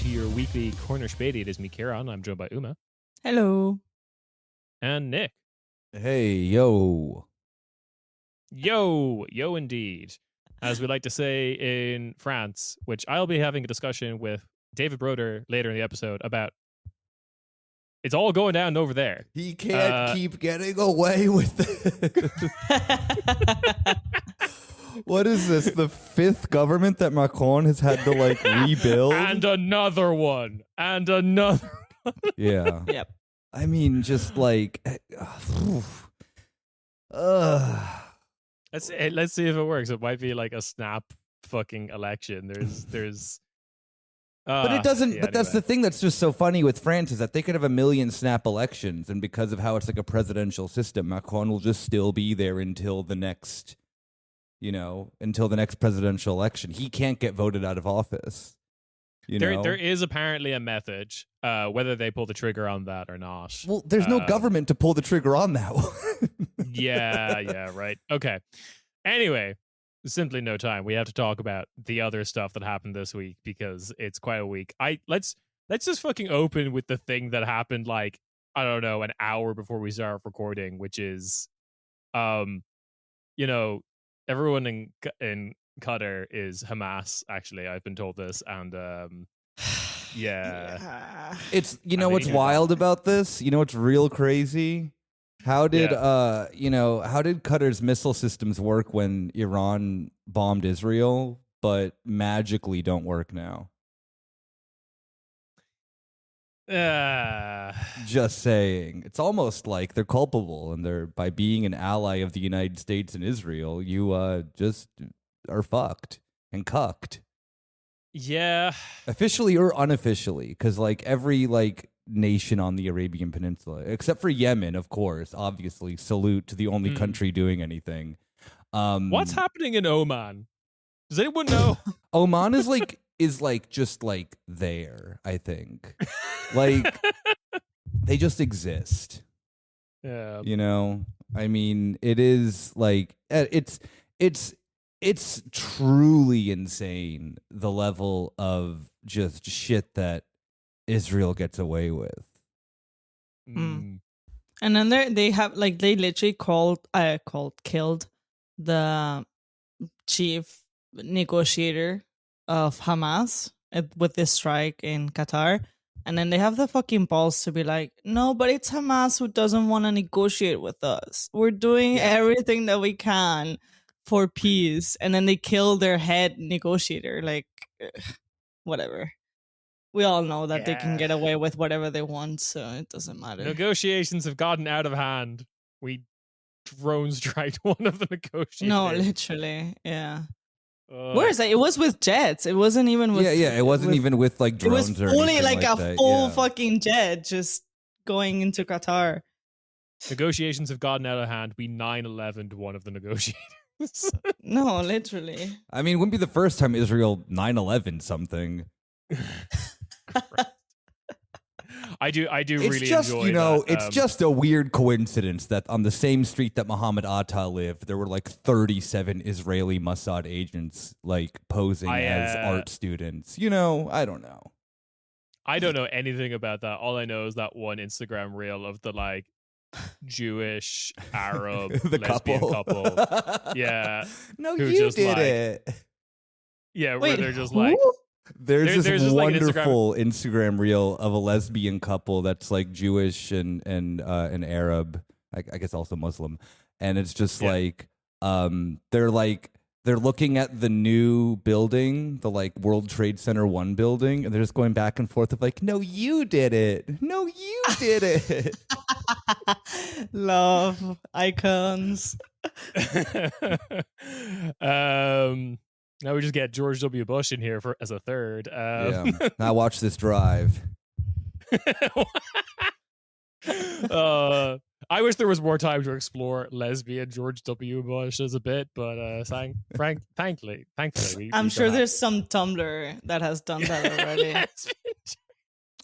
to your weekly Corner Späti. It is me, Kieran. I'm joined by Uma. Hello. And Nick. Hey, yo. Yo indeed. As we like to say in France, which I'll be having a discussion with David Broder later in the episode about. It's all going down over there. He can't keep getting away with it. What is this? The fifth government that Macron has had to rebuild? And another one. And another. Yeah. Yep. I mean, just Let's see if it works. It might be like a snap fucking election. There's but it doesn't. yeah, but that's the thing that's just so funny with France is that they could have a million snap elections, and because of how it's like a presidential system, Macron will just still be there until the next, presidential election. He can't get voted out of office. There is apparently a method, whether they pull the trigger on that or not. Well, there's no government to pull the trigger on that one. yeah, right. Okay. Anyway, simply no time. We have to talk about the other stuff that happened this week because it's quite a week. Let's just fucking open with the thing that happened I don't know, an hour before we start recording, which is, everyone in Qatar is Hamas. Actually, I've been told this, and yeah. It's what's wild about this? What's real crazy? How did Qatar's missile systems work when Iran bombed Israel, but magically don't work now? Just saying. It's almost like they're culpable, and by being an ally of the United States and Israel, you just are fucked and cucked. Yeah. Officially or unofficially, because every nation on the Arabian Peninsula, except for Yemen, of course, obviously, salute to the only country doing anything. What's happening in Oman? Does anyone know? Oman is just there, I think. They just exist. Yeah. I mean, it is it's truly insane the level of just shit that Israel gets away with. And then they have they literally killed the chief negotiator of Hamas with this strike in Qatar. And then they have the fucking balls to be like, no, but it's Hamas who doesn't want to negotiate with us. We're doing everything that we can for peace. And then they kill their head negotiator. Whatever. We all know that they can get away with whatever they want, so it doesn't matter. Negotiations have gotten out of hand. We drone striked one of the negotiators. No, literally, yeah. Where is that? It was with jets. It wasn't even with... Yeah, it wasn't even with drones or anything. It was fully a full fucking jet just going into Qatar. Negotiations have gotten out of hand. We 9/11'd one of the negotiators. No, literally. I mean, it wouldn't be the first time Israel 9/11 something. I do it's really just, enjoy that. It's just a weird coincidence that on the same street that Muhammad Atta lived, there were 37 Israeli Mossad agents posing as art students. I don't know. I don't know anything about that. All I know is that one Instagram reel of the Jewish Arab the lesbian couple. Yeah. No, you did it. Yeah, Wait, where they're just who? There's this wonderful Instagram reel of a lesbian couple that's Jewish and Arab, I guess also Muslim, and it's just they're looking at the new building, the World Trade Center 1 building, and they're just going back and forth of no, you did it, no, you did it. Love icons. Now we just get George W. Bush in here as a third. Now watch this drive. I wish there was more time to explore lesbian George W. Bush as a bit, but thankfully, I'm sure there's some Tumblr that has done that already.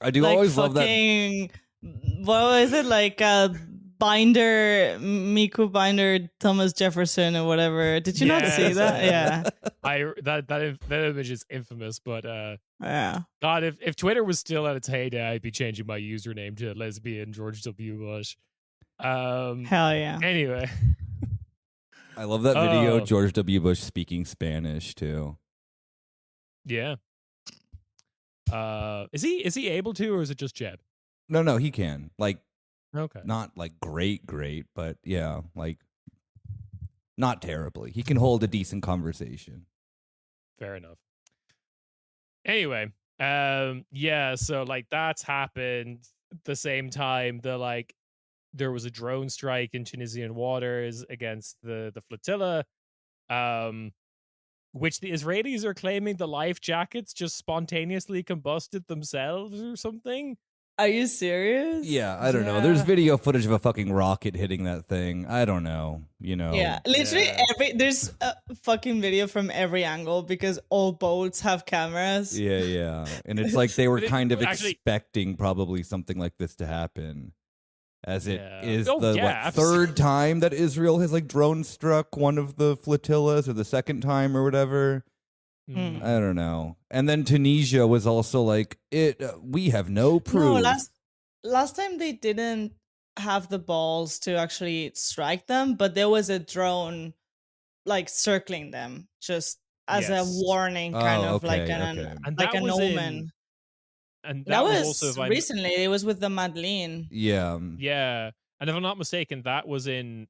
I do always love that. What is it Binder, Miku Binder, Thomas Jefferson or whatever. Did you not see that? Yeah. That image is infamous, but yeah. God, if Twitter was still at its heyday, I'd be changing my username to lesbian George W. Bush. Hell yeah. Anyway. I love that video, George W. Bush speaking Spanish too. Yeah. Is he able to, or is it just Jeb? No, he can. Like, okay, not like great, but yeah, like not terribly. He can hold a decent conversation. Fair enough. Anyway, yeah, so like that's happened at the same time there was a drone strike in Tunisian waters against the flotilla, which the Israelis are claiming the life jackets just spontaneously combusted themselves or something. Are you serious? Yeah, I don't know. There's video footage of a fucking rocket hitting that thing. I don't know, you know. Yeah, literally there's a fucking video from every angle because all boats have cameras. Yeah. And it's like they were kind of expecting probably something like this to happen. As it is third time that Israel has like drone struck one of the flotillas, or the second time or whatever. I don't know. And then Tunisia was also like, we have no proof. No, last time they didn't have the balls to actually strike them, but there was a drone like circling them just as a warning, kind of like an omen. And that was also, recently. It was with the Madeleine. Yeah. Yeah. And if I'm not mistaken, that was in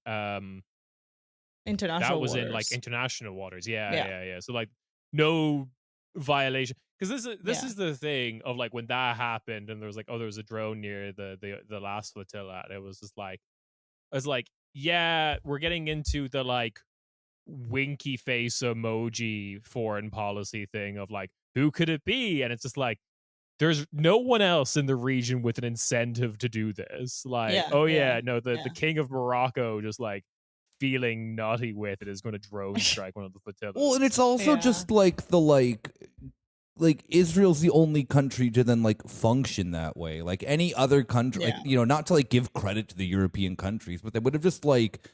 international waters. In like international waters. Yeah. So like no violation, because this is the thing of like when that happened and there was like, there was a drone near the last flotilla, and it was just like, I was like, yeah, we're getting into the like winky face emoji foreign policy thing of like, who could it be? And it's just like, there's no one else in the region with an incentive to do this. Like, the king of Morocco just like feeling naughty with it is going to drone strike one of the flotillas. Well, and it's also just like the like Israel's the only country to then like function that way. Like any other country, like, you know, not to like give credit to the European countries, but they would have just like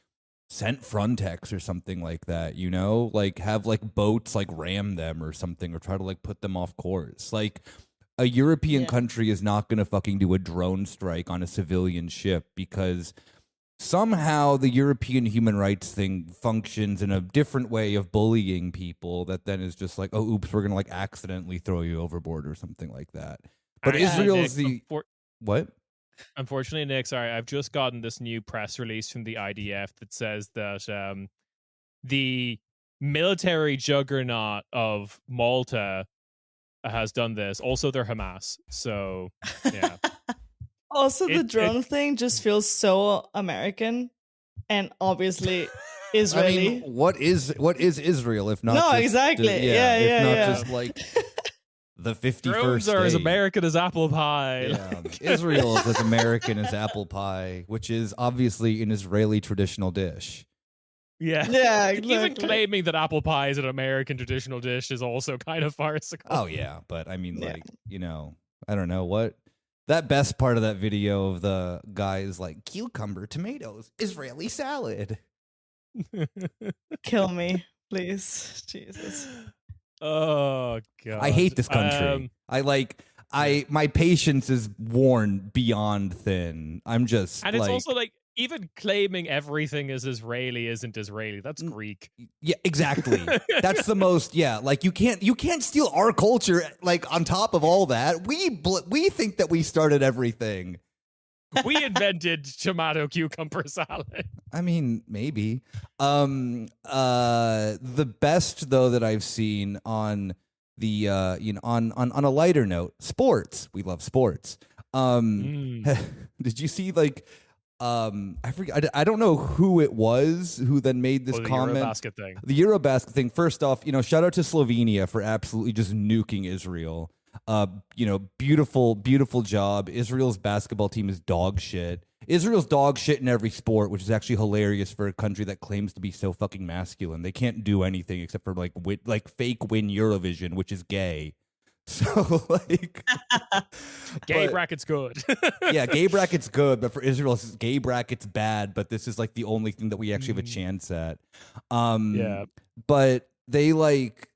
sent Frontex or something like that, you know, like have like boats like ram them or something, or try to like put them off course. Like a European country is not going to fucking do a drone strike on a civilian ship because somehow the European human rights thing functions in a different way of bullying people that then is just like, oh, oops, we're going to like accidentally throw you overboard or something like that. But Israel's what? Unfortunately, Nick, sorry, I've just gotten this new press release from the IDF that says that the military juggernaut of Malta has done this. Also, they're Hamas. So, yeah. Also, the drone thing just feels so American and obviously Israeli. I mean, what is Israel if not exactly. Just like the 51st Drones are as American as apple pie. Yeah. Israel is as American as apple pie, which is obviously an Israeli traditional dish. Yeah, exactly. Even claiming that apple pie is an American traditional dish is also kind of farcical. Oh yeah, but I mean, like, you know, I don't know what that best part of that video of the guy is like cucumber, tomatoes, Israeli salad. Kill me, please, Jesus. Oh God, I hate this country. My patience is worn beyond thin. I'm just, and it's also like, even claiming everything is Israeli isn't Israeli. That's Greek. Yeah, exactly. That's the most. Yeah, like you can't steal our culture. Like on top of all that, we think that we started everything. We invented tomato cucumber salad. I mean, maybe. The best though that I've seen on the on a lighter note, sports. We love sports. Did you see like? I forget. I don't know who it was who then made this comment. The Eurobasket thing. First off, you know, shout out to Slovenia for absolutely just nuking Israel. You know, beautiful job. Israel's basketball team is dog shit. Israel's dog shit in every sport, which is actually hilarious for a country that claims to be so fucking masculine. They can't do anything except for like fake win Eurovision, which is gay. So like, Gay but- bracket's good. yeah, gay bracket's good, but for Israel, gay bracket's bad. But this is like the only thing that we actually have a chance at. Yeah. But they like,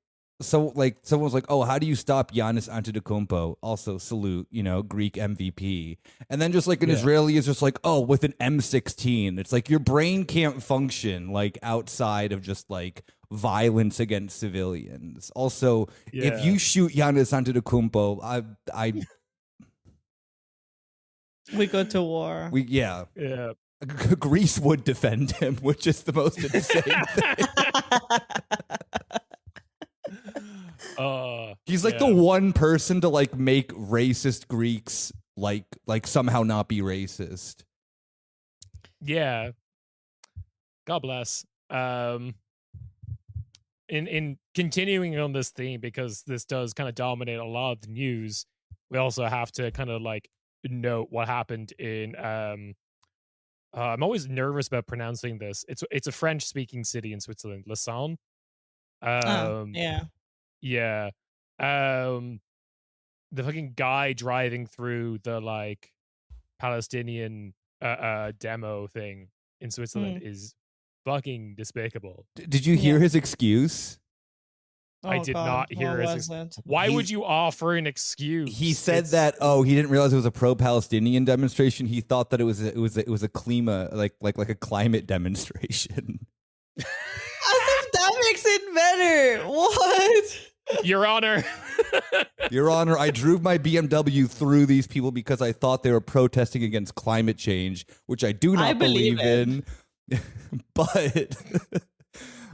so like someone was like, oh, how do you stop Giannis Antetokounmpo? Also salute, Greek MVP. And then just like an Israeli is just like, oh, with an M16. It's like your brain can't function like outside of just like violence against civilians. Also, if you shoot Giannis Antetokounmpo, I We go to war. yeah. Yeah. Greece would defend him, which is the most insane thing. He's like the one person to like make racist Greeks like somehow not be racist. Yeah. God bless. In continuing on this theme, because this does kind of dominate a lot of the news, we also have to kind of like note what happened in I'm always nervous about pronouncing this. It's a French speaking city in Switzerland, Lausanne. Yeah. Yeah. The fucking guy driving through the like Palestinian demo thing in Switzerland is fucking despicable. Did you hear his excuse? I did not hear his excuse. Why would you offer an excuse? He said that he didn't realize it was a pro-Palestinian demonstration. He thought that it was a klima like a climate demonstration. As if that makes it better. What? Your Honor. Your Honor, I drove my BMW through these people because I thought they were protesting against climate change, which I do not believe in. But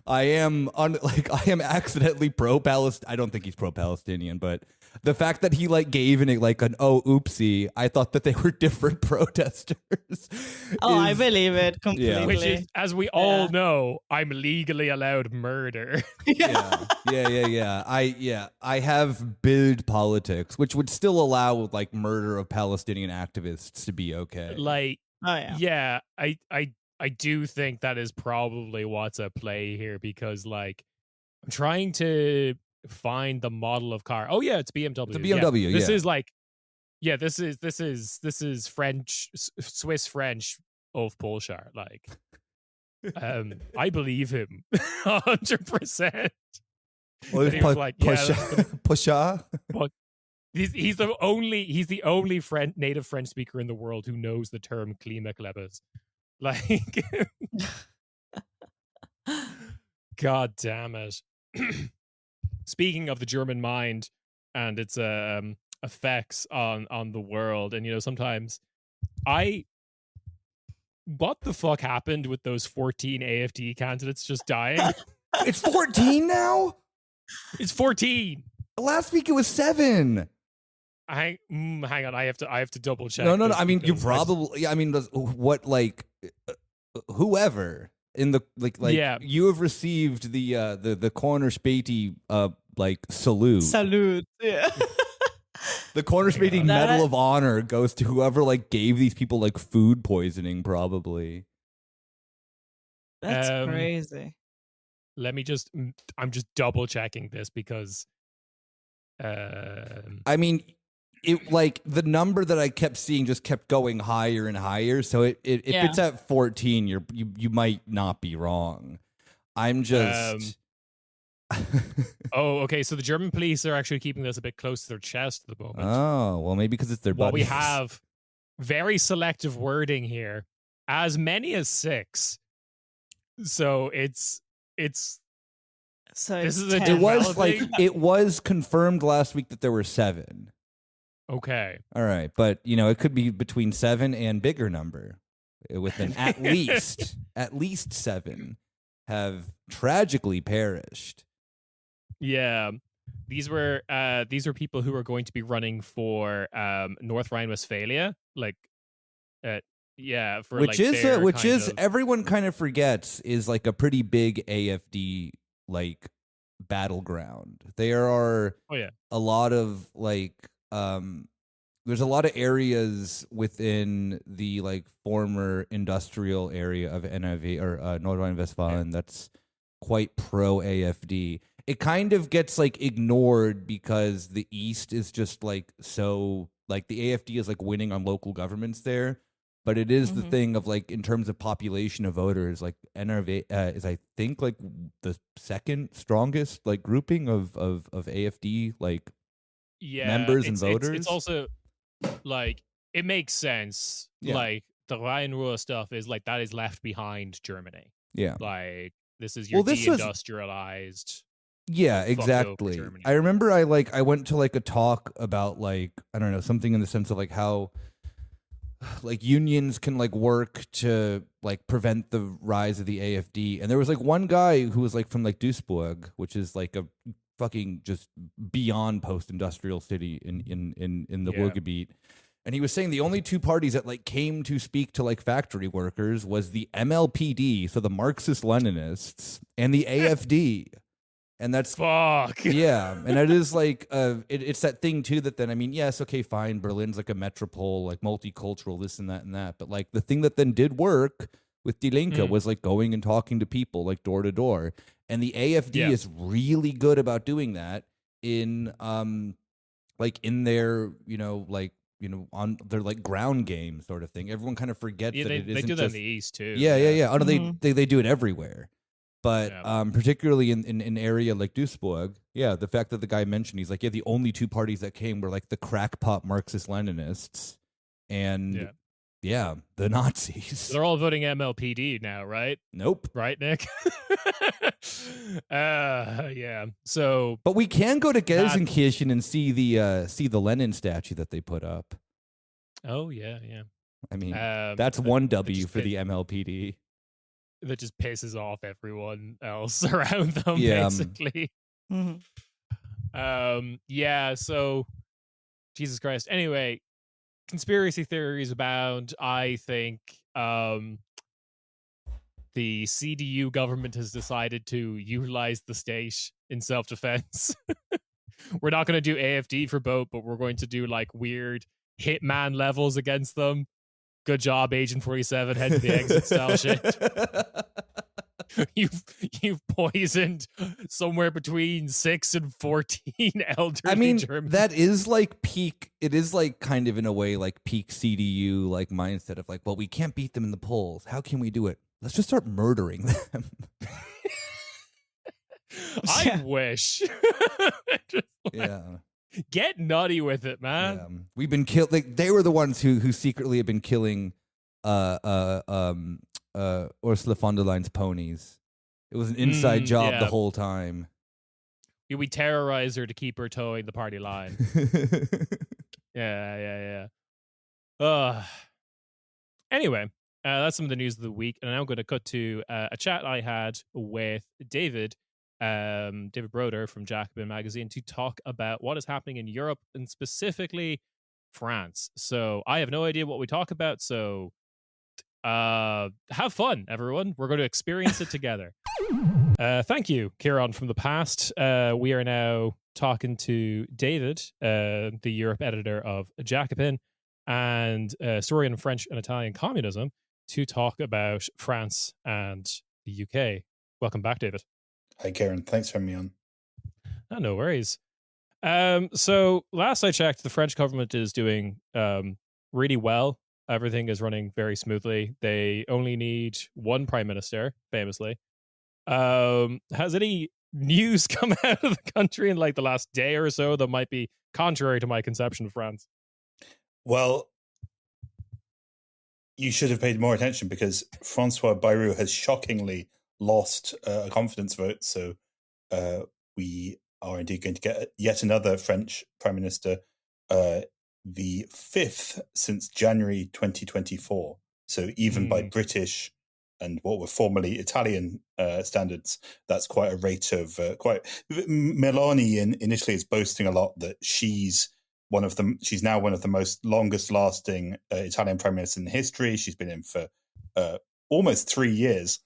I am accidentally pro-Palestinian. I don't think he's pro-Palestinian, but the fact that he like gave an oopsie, I thought that they were different protesters. I believe it completely. Yeah. Which is, as we all know, I'm legally allowed murder. Yeah. I have Bild politics, which would still allow like murder of Palestinian activists to be okay. Like, yeah, I do think that is probably what's at play here, because like I'm trying to find the model of car. Oh yeah, it's BMW. It's a BMW. Yeah. This is like, yeah, this is French, Swiss French of Polshar. Like, I believe him 100%. Well, he was like, Pusha. He's the only native French speaker in the world who knows the term Klimaklebbes. Like, God damn it. Speaking of the German mind and its effects on the world, and sometimes what the fuck happened with those 14 AFD candidates just dying? It's 14 now? It's 14. Last week it was 7. Hang on, I have to double check. No. I mean, you probably. I mean, what like whoever in the yeah. You have received the corner Späti like salute. Yeah. The corner Späti Medal of Honor goes to whoever like gave these people like food poisoning, probably. That's crazy. I'm just double checking this because I mean, it like the number that I kept seeing just kept going higher and higher. So if it's at 14, you might not be wrong. I'm just oh, okay. So the German police are actually keeping this a bit close to their chest at the moment. Oh, well, maybe because it's their buddies. Well, we have very selective wording here. As many as 6. So it's so this is 10. it was confirmed last week that there were 7. Okay. All right, but it could be between 7 and bigger number. With an at least 7 have tragically perished. Yeah. These were people who are going to be running for North Rhine-Westphalia, like for which is everyone kind of forgets is like a pretty big AFD like battleground. There are a lot of like there's a lot of areas within the like former industrial area of NRV or North Rhine-Westphalia that's quite pro AFD. It kind of gets like ignored because the East is just like so like the AFD is like winning on local governments there. But it is the thing of like in terms of population of voters, like NRV is I think like the second strongest like grouping of AFD like members and voters. It's also like it makes sense. Yeah. Like the Rhine Ruhr stuff is like that is left behind Germany. Yeah. Like this is your deindustrialized. Yeah, exactly. I remember I went to like a talk about like I don't know something in the sense of like how like unions can like work to like prevent the rise of the AFD. And there was like one guy who was like from like Duisburg, which is like a fucking just beyond post-industrial city in the Ruhrgebiet. And he was saying the only two parties that like came to speak to like factory workers was the MLPD, so the Marxist Leninists, and the AFD. And that's fuck. Yeah, and it is like it's that thing too that then I mean yes, okay, fine, Berlin's like a metropole, like multicultural, this and that, but like the thing that then did work with Die Linke was like going and talking to people like door to door, and the AFD is really good about doing that in like in their on their like ground game sort of thing. Everyone kind of forgets that it isn't they do that just in the East too. Yeah. Oh, no, they do it everywhere. But particularly in area like Duisburg, the fact that the guy mentioned, he's like, the only two parties that came were like the crackpot Marxist-Leninists and the Nazis. They're all voting MLPD now, right? Nope. Right, Nick? Yeah. So, but we can go to Gelsenkirchen and see the Lenin statue that they put up. Oh yeah. I mean, that's one W for the MLPD. That just pisses off everyone else around them, basically. So Jesus Christ. Anyway, conspiracy theories abound. I think the CDU government has decided to utilize the state in self-defense. We're not going to do AFD for both, but we're going to do like weird hitman levels against them. Good job, Agent 47, head to the exit style shit. You've poisoned somewhere between 6 and 14 elderly Germans. That is like peak. It is like kind of in a way like peak CDU like mindset of like, well, we can't beat them in the polls. How can we do it? Let's just start murdering them. I wish. Get nutty with it, man. Yeah. We've been killed. Like, they were the ones who secretly have been killing Ursula von der Leyen's ponies. It was an inside job the whole time. We terrorize her to keep her towing the party line. Yeah. Anyway, that's some of the news of the week, and I'm going to cut to a chat I had with David Broder from Jacobin magazine to talk about what is happening in Europe and specifically France. So I have no idea what we talk about. So have fun, everyone. We're going to experience it together. Thank you, Kieran from the past. We are now talking to David, the Europe editor of Jacobin and historian of French and Italian communism, to talk about France and the UK. Welcome back, David. Hi, Karen. Thanks for having me on. Oh, no worries. So last I checked, the French government is doing really well. Everything is running very smoothly. They only need one prime minister, famously. Has any news come out of the country in like the last day or so that might be contrary to my conception of France? Well, you should have paid more attention because Francois Bayrou has shockingly lost a confidence vote. So we are indeed going to get yet another French prime minister, the fifth since January 2024. So even by British and what were formerly Italian standards, that's quite a rate of Meloni initially is boasting a lot that she's now one of the most longest lasting Italian prime ministers in history. She's been in for almost 3 years,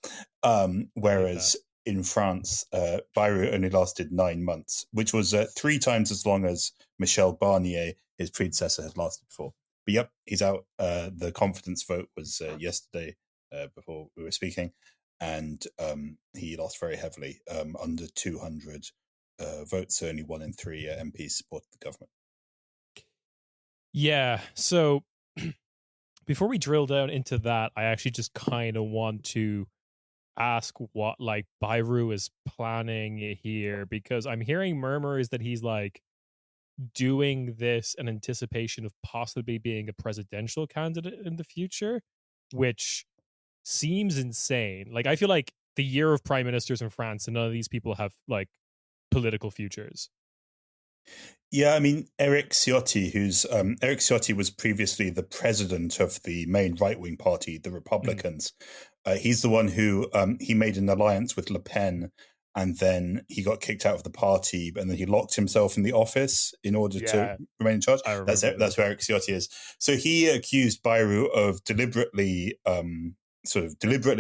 whereas in France, Bayrou only lasted 9 months, which was 3 times as long as Michel Barnier, his predecessor, had lasted for. But yep, he's out. The confidence vote was yesterday before we were speaking. and he lost very heavily, under 200 votes. So only 1 in 3 MPs supported the government. Yeah. So before we drill down into that, I actually just kind of want to ask what like Byru is planning here, because I'm hearing murmurs that he's like doing this in anticipation of possibly being a presidential candidate in the future, which seems insane. Like, I feel like the year of prime ministers in France, and none of these people have like political futures. Yeah, I mean, Eric Ciotti, Eric Ciotti was previously the president of the main right-wing party, the Republicans. He's the one who he made an alliance with Le Pen, and then he got kicked out of the party, and then he locked himself in the office in order to remain in charge. That's who Eric Ciotti is. So he accused Bayrou of deliberately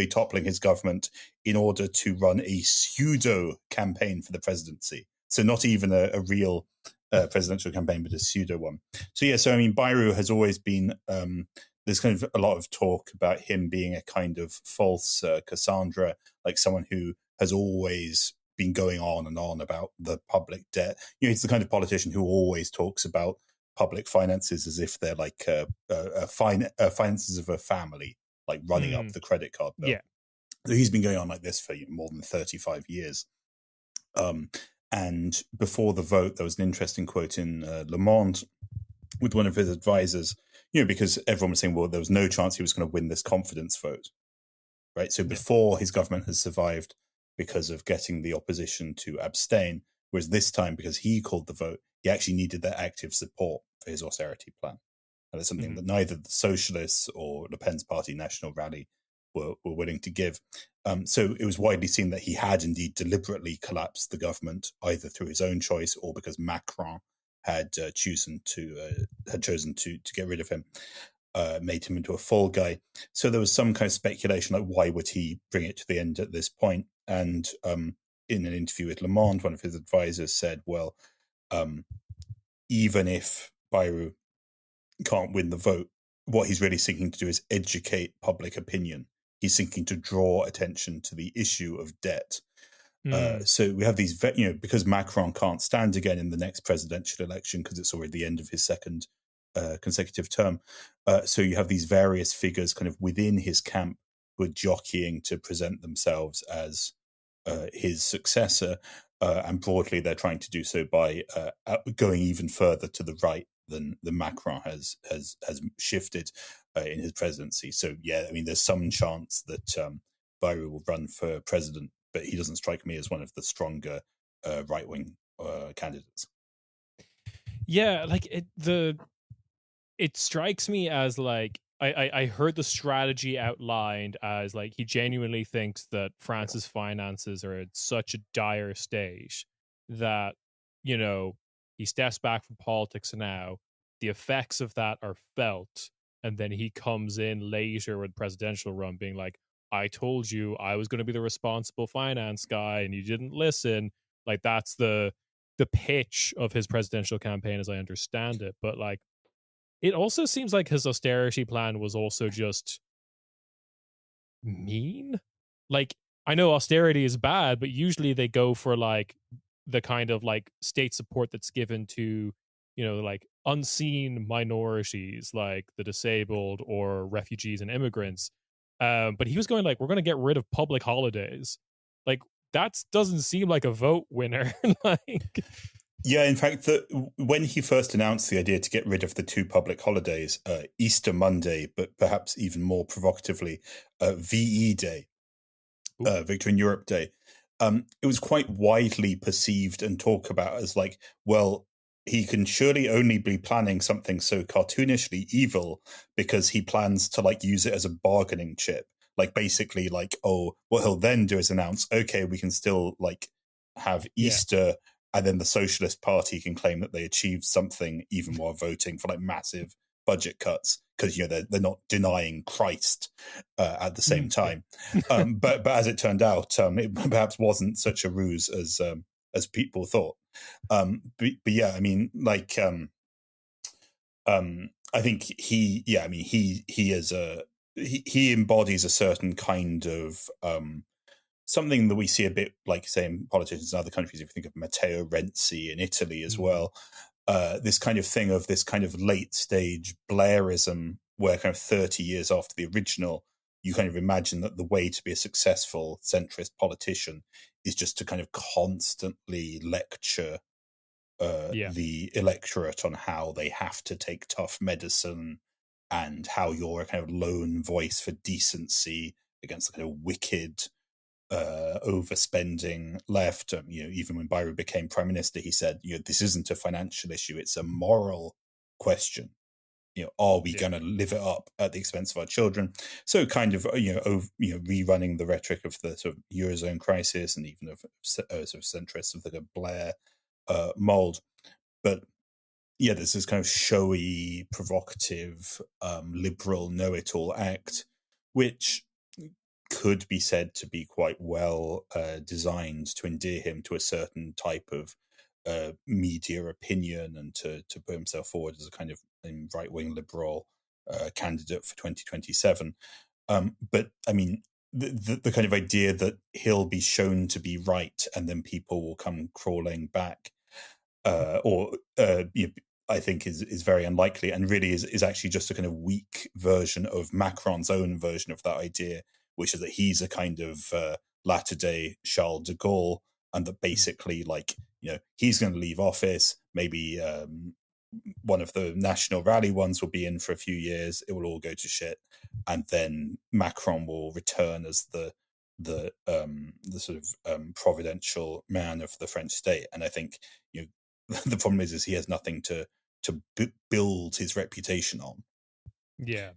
toppling his government in order to run a pseudo campaign for the presidency. So not even a real presidential campaign, but a pseudo one. So I mean, Bayrou has always been, there's kind of a lot of talk about him being a kind of false Cassandra, like someone who has always been going on and on about the public debt. He's the kind of politician who always talks about public finances as if they're like finances of a family, like running up the credit card bill. Yeah. So he's been going on like this for more than 35 years. And before the vote, there was an interesting quote in Le Monde with one of his advisors, because everyone was saying, well, there was no chance he was going to win this confidence vote, right? So before, his government has survived because of getting the opposition to abstain, whereas this time, because he called the vote, he actually needed their active support for his austerity plan. And it's something that neither the Socialists or Le Pen's party, National Rally, were willing to give. So it was widely seen that he had indeed deliberately collapsed the government, either through his own choice or because Macron had chosen to get rid of him, made him into a fall guy. So there was some kind of speculation, like why would he bring it to the end at this point? And in an interview with Le Monde, one of his advisors said, well, even if Bayrou can't win the vote, what he's really seeking to do is educate public opinion. He's seeking to draw attention to the issue of debt. So we have these, because Macron can't stand again in the next presidential election because it's already the end of his second consecutive term. So you have these various figures kind of within his camp who are jockeying to present themselves as his successor. And broadly, they're trying to do so by going even further to the right than Macron has shifted in his presidency. So, I mean, there's some chance that Bayrou will run for president, but he doesn't strike me as one of the stronger right-wing candidates. Yeah, like it strikes me as like I heard the strategy outlined as like he genuinely thinks that France's finances are at such a dire state that, he steps back from politics now, the effects of that are felt, and then he comes in later with presidential run being like, I told you I was going to be the responsible finance guy and you didn't listen. Like, that's the pitch of his presidential campaign as I understand it. But like, it also seems like his austerity plan was also just mean. Like, I know austerity is bad, but usually they go for like the kind of like state support that's given to, like unseen minorities like the disabled or refugees and immigrants. But he was going like, we're going to get rid of public holidays. Like, that doesn't seem like a vote winner. Like, yeah, in fact, when he first announced the idea to get rid of the 2 public holidays, Easter Monday, but perhaps even more provocatively, VE Day, Victory in Europe Day, it was quite widely perceived and talked about as like, well, he can surely only be planning something so cartoonishly evil because he plans to like use it as a bargaining chip. Like, basically, like, oh, what he'll then do is announce, okay, we can still like have Easter. And then the Socialist Party can claim that they achieved something even while voting for like massive budget cuts because they're not denying Christ at the same time. But as it turned out, it perhaps wasn't such a ruse as people thought. But yeah, I mean, like, I think he is he embodies a certain kind of something that we see a bit like, say, in politicians in other countries. If you think of Matteo Renzi in Italy as well, this kind of thing of this kind of late stage Blairism, where kind of 30 years after the original, you kind of imagine that the way to be a successful centrist politician is just to kind of constantly lecture the electorate on how they have to take tough medicine and how you're a kind of lone voice for decency against the kind of wicked overspending left. Even when Bayrou became prime minister, he said, this isn't a financial issue, it's a moral question. Are we going to live it up at the expense of our children? So kind of, rerunning the rhetoric of the sort of Eurozone crisis and even of sort of centrists of the Blair mold. But yeah, there's this kind of showy, provocative, liberal know-it-all act, which could be said to be quite well designed to endear him to a certain type of media opinion and to put himself forward as a kind of right-wing liberal candidate for 2027. But I mean, the kind of idea that he'll be shown to be right and then people will come crawling back, I think is very unlikely, and really is actually just a kind of weak version of Macron's own version of that idea, which is that he's a kind of latter-day Charles de Gaulle, and that basically, he's going to leave office. Maybe one of the national rally ones will be in for a few years. It will all go to shit, and then Macron will return as the sort of providential man of the French state. And I think the problem is he has nothing to build his reputation on. Yeah.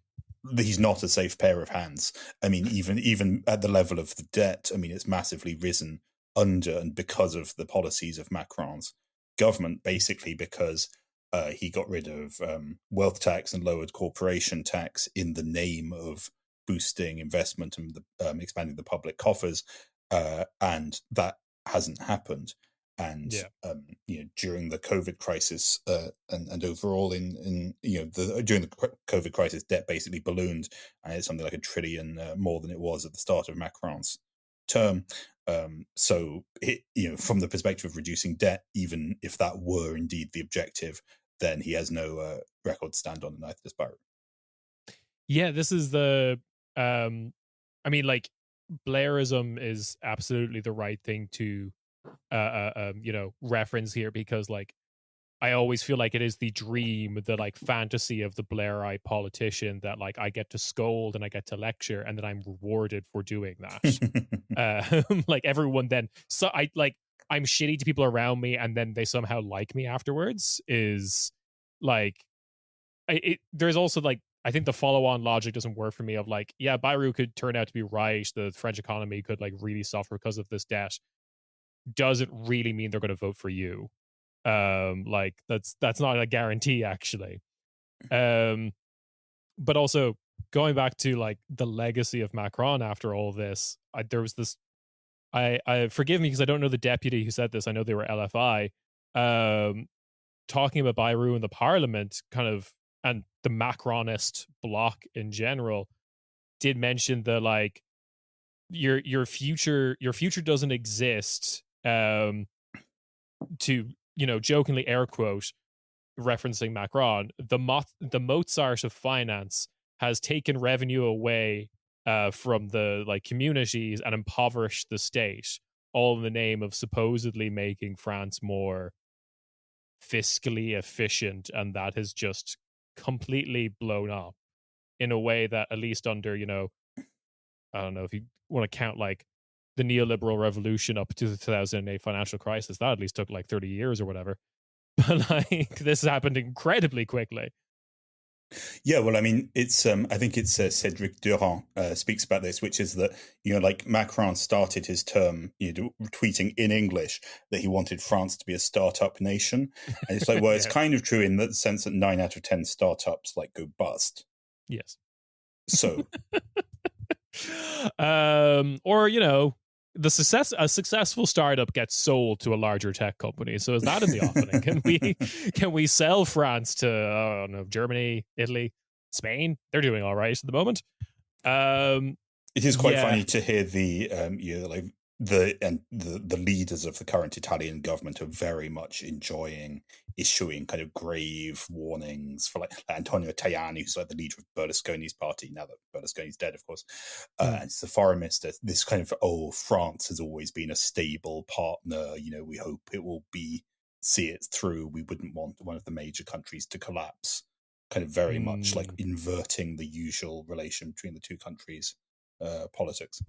He's not a safe pair of hands. I mean, even at the level of the debt, I mean, it's massively risen under and because of the policies of Macron's government, basically because he got rid of wealth tax and lowered corporation tax in the name of boosting investment and expanding the public coffers, and that hasn't happened. And during the COVID crisis, and overall during the COVID crisis, debt basically ballooned, and it's something like $1 trillion more than it was at the start of Macron's term. So, from the perspective of reducing debt, even if that were indeed the objective, then he has no record to stand on, and neither does Bayrou. Yeah, this is the. I mean, Blairism is absolutely the right thing to reference here, because I always feel like it is the dream, the fantasy of the Blairite politician that I get to scold and I get to lecture and then I'm rewarded for doing that. Everyone then, so I'm shitty to people around me and then they somehow like me afterwards is there's also I think the follow-on logic doesn't work for me of Bayrou could turn out to be right, the French economy could really suffer because of this debt, doesn't really mean they're going to vote for you. That's not a guarantee, actually. But also going back to the legacy of Macron after all this, there was this. I forgive me because I don't know the deputy who said this. I know they were LFI, talking about Bayrou in the parliament, kind of, and the Macronist bloc in general, did mention the your future doesn't exist. To jokingly air quote referencing Macron, the Mozart of finance has taken revenue away from the communities and impoverished the state, all in the name of supposedly making France more fiscally efficient, and that has just completely blown up in a way that, at least under I don't know if you want to count the neoliberal revolution up to the 2008 financial crisis, that at least took 30 years or whatever. But this happened incredibly quickly. Yeah, well, I mean, it's I think it's Cédric Durand speaks about this, which is that Macron started his term tweeting in English that he wanted France to be a startup nation, and it's well, it's kind of true in the sense that 9 out of 10 startups go bust. Yes. So, or a successful startup gets sold to a larger tech company. So is that in the offing? Can we sell France to I don't know, Germany, Italy, Spain? They're doing all right at the moment. It is quite funny to hear the the leaders of the current Italian government are very much enjoying issuing kind of grave warnings for like Antonio Tajani, who's like the leader of Berlusconi's party, now that Berlusconi's dead, of course. And it's the foreign minister, this kind of, France has always been a stable partner, we hope it will see it through. We wouldn't want one of the major countries to collapse. Kind of very much like inverting the usual relation between the two countries' politics.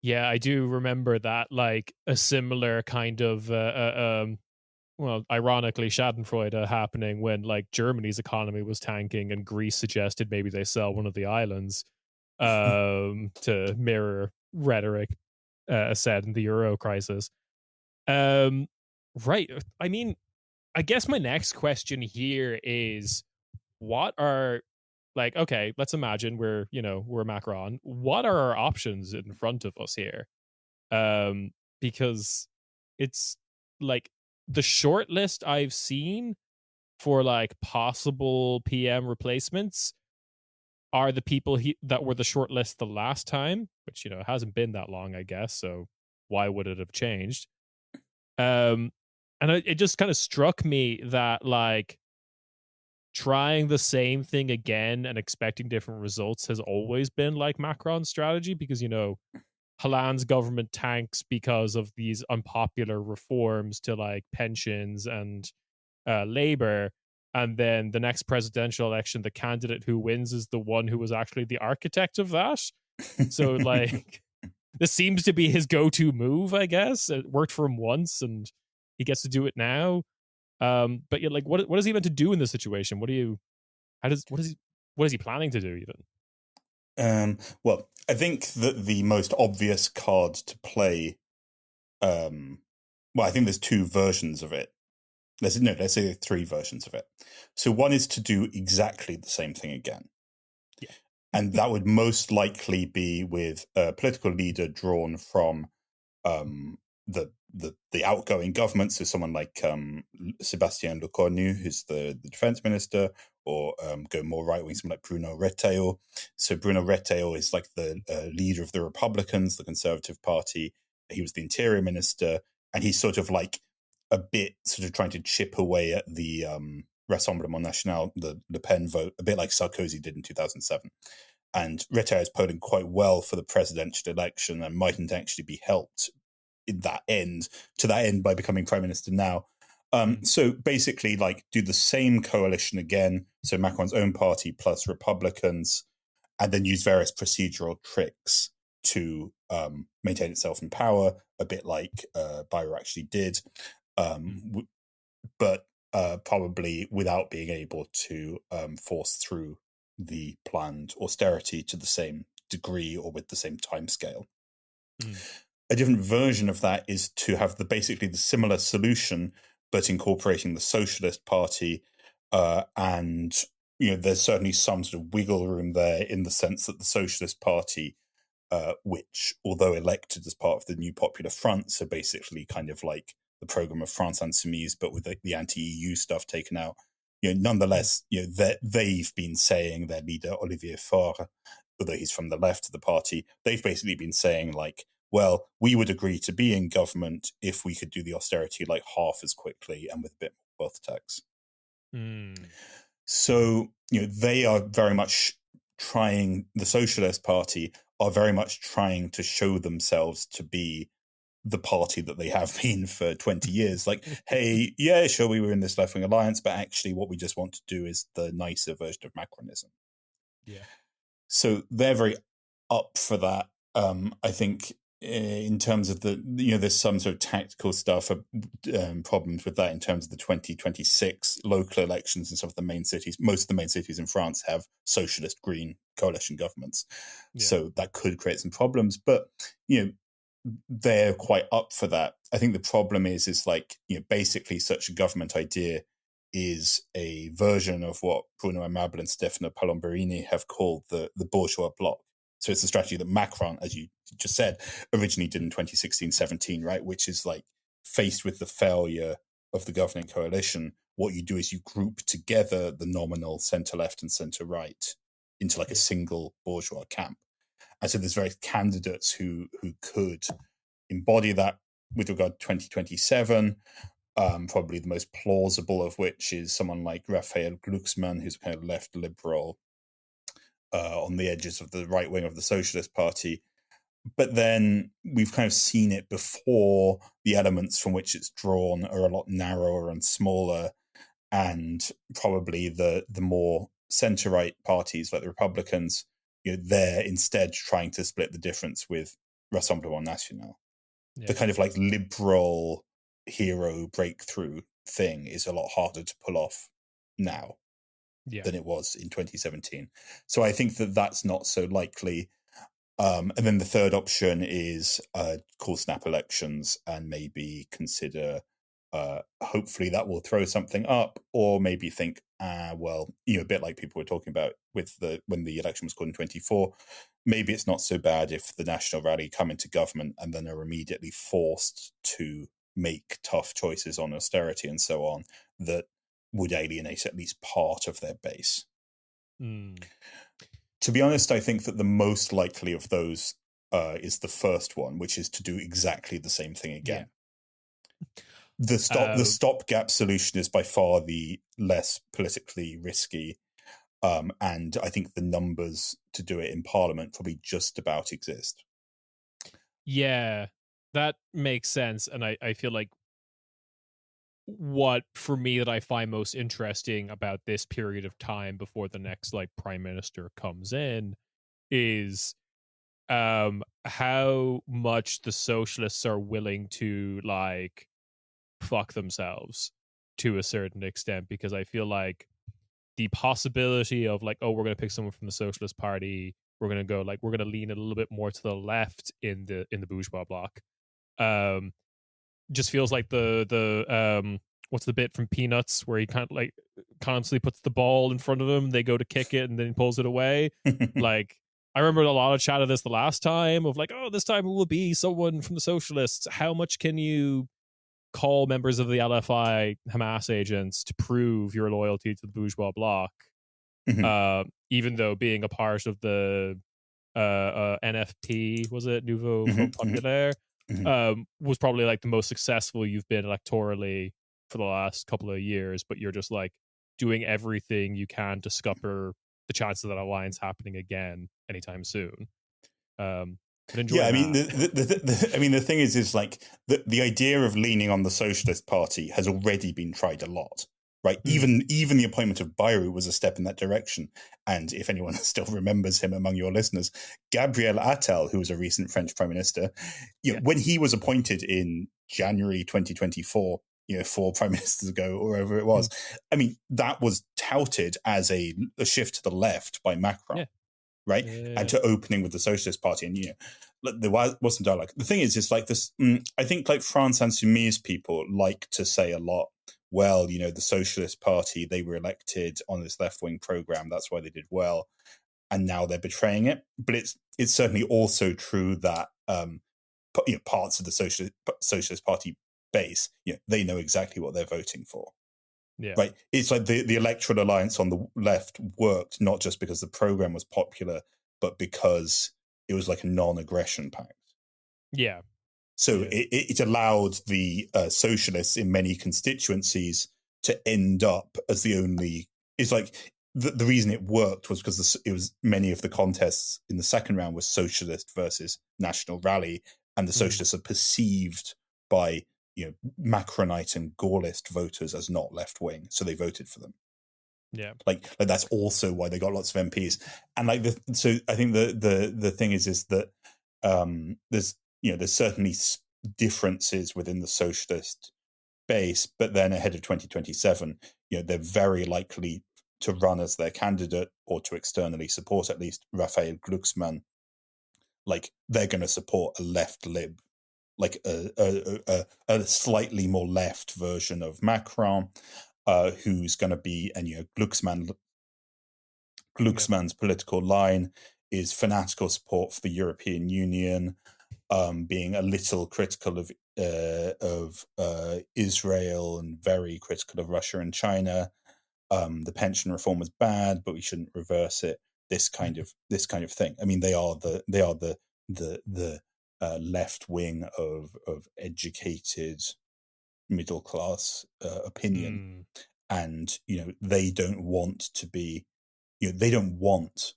Yeah, I do remember that, like a similar kind of, well, ironically, Schadenfreude happening when like Germany's economy was tanking and Greece suggested maybe they sell one of the islands to mirror rhetoric said in the Euro crisis. Right. I mean, I guess my next question here is, what are, like, okay, let's imagine we're Macron. What are our options in front of us here? Because it's like the short list I've seen for like possible PM replacements are the people that were the short list the last time, which it hasn't been that long, I guess. So why would it have changed? And it just kind of struck me that like trying the same thing again and expecting different results has always been like Macron's strategy, because Hollande's government tanks because of these unpopular reforms to like pensions and labor, and then the next presidential election, the candidate who wins is the one who was actually the architect of that. So like this seems to be his go-to move, I guess. It worked for him once and he gets to do it now. But like, what is he meant to do in this situation? What is he planning to do even? Well, I think that the most obvious card to play, well, I think there's two versions of it. Let's say three versions of it. So one is to do exactly the same thing again. Yeah. And that would most likely be with a political leader drawn from the outgoing government, so someone like Sébastien Lecornu, who's the defense minister, or go more right wing, someone like Bruno Retailleau. So Bruno Retailleau is like the leader of the Republicans, the Conservative Party. He was the interior minister, and he's sort of like a bit sort of trying to chip away at the Rassemblement National, the Le Pen vote, a bit like Sarkozy did in 2007. And Retailleau is polling quite well for the presidential election and mightn't actually be helped to that end by becoming prime minister now. So basically, like, do the same coalition again. So Macron's own party plus Republicans, and then use various procedural tricks to maintain itself in power, a bit like Bayrou actually did, but probably without being able to force through the planned austerity to the same degree or with the same timescale. A different version of that is to have basically the similar solution, but incorporating the Socialist Party. And, there's certainly some sort of wiggle room there in the sense that the Socialist Party, which, although elected as part of the New Popular Front, so basically kind of like the program of France Insoumise, but with the anti-EU stuff taken out, nonetheless, they've been saying, their leader, Olivier Faure, although he's from the left of the party, they've basically been saying, like, well, we would agree to be in government if we could do the austerity like half as quickly and with a bit more wealth tax. So, they are very much trying, the Socialist Party are very much trying to show themselves to be the party that they have been for 20 years. Like, hey, yeah, sure, we were in this left-wing alliance, but actually what we just want to do is the nicer version of Macronism. Yeah. So they're very up for that. I think in terms of there's some sort of tactical stuff, problems with that in terms of the 2026 local elections in some of the main cities. Most of the main cities in France have socialist green coalition governments. Yeah. So that could create some problems, but, they're quite up for that. I think the problem is like, basically such a government idea is a version of what Bruno Aimable and Stefano Palomberini have called the bourgeois bloc. So it's a strategy that Macron, as you just said, originally did in 2016-17, right? Which is like, faced with the failure of the governing coalition, what you do is you group together the nominal centre-left and centre-right into like a single bourgeois camp. And so there's various candidates who could embody that with regard to 2027. Probably the most plausible of which is someone like Raphael Glucksmann, who's kind of left liberal on the edges of the right wing of the Socialist Party. But then we've kind of seen it before. The elements from which it's drawn are a lot narrower and smaller, and probably the more centre-right parties like the Republicans, they're instead trying to split the difference with Rassemblement National. Yeah. The kind of like liberal hero breakthrough thing is a lot harder to pull off now than it was in 2017. So I think that that's not so likely. And then the third option is call snap elections and maybe consider, hopefully that will throw something up, or maybe think, a bit like people were talking about with when the election was called in 24, maybe it's not so bad if the National Rally come into government and then are immediately forced to make tough choices on austerity and so on that would alienate at least part of their base. To be honest, I think that the most likely of those is the first one, which is to do exactly the same thing again. The stopgap solution is by far the less politically risky, and I think the numbers to do it in Parliament probably just about exist. Yeah, that makes sense, and I feel like what for me that I find most interesting about this period of time before the next like prime minister comes in is how much the socialists are willing to like fuck themselves to a certain extent, because I feel like the possibility of like, oh, we're going to pick someone from the Socialist Party, we're going to lean a little bit more to the left in the bourgeois bloc, just feels like the what's the bit from Peanuts where he kind of like constantly puts the ball in front of him, they go to kick it and then he pulls it away. Like I remember a lot of chat of this the last time of like, oh, this time it will be someone from the socialists. How much can you call members of the LFI Hamas agents to prove your loyalty to the bourgeois bloc? Even though being a part of the NFP, was it Nouveau Front Populaire, was probably like the most successful you've been electorally for the last couple of years, but you're just like doing everything you can to scupper the chances of that alliance happening again anytime soon. Yeah, I mean, the thing is like the idea of leaning on the Socialist Party has already been tried a lot, right? Even the appointment of Bayrou was a step in that direction. And if anyone still remembers him among your listeners, Gabriel Attal, who was a recent French prime minister, when he was appointed in January 2024, 4 prime ministers ago or whatever it was, I mean, that was touted as a shift to the left by Macron. Yeah. Right, and to opening with the Socialist Party, and there wasn't dialogue. The thing is like this. I think like France Insoumise people like to say a lot. Well, the Socialist Party, they were elected on this left wing program. That's why they did well, and now they're betraying it. But it's certainly also true that parts of the Socialist Party base, they know exactly what they're voting for. Yeah. Right. It's like the electoral alliance on the left worked not just because the program was popular, but because it was like a non-aggression pact. Yeah. So it allowed the socialists in many constituencies to end up as the only. It's like the reason it worked was because it was many of the contests in the second round was socialist versus National Rally, and the socialists are perceived by Macronite and Gaullist voters as not left wing, so they voted for them. Yeah, like that's also why they got lots of MPs. And like so I think the thing is that there's certainly differences within the socialist base, but then ahead of 2027, they're very likely to run as their candidate or to externally support at least Raphael Glucksmann. Like they're going to support a left lib, like a slightly more left version of Macron, who's going to be, and Glucksmann's political line is fanatical support for the European Union, being a little critical of Israel and very critical of Russia and China. The pension reform was bad, but we shouldn't reverse it. this kind of thing. I mean, they are the left wing of educated middle class opinion, and they don't want to be, they don't want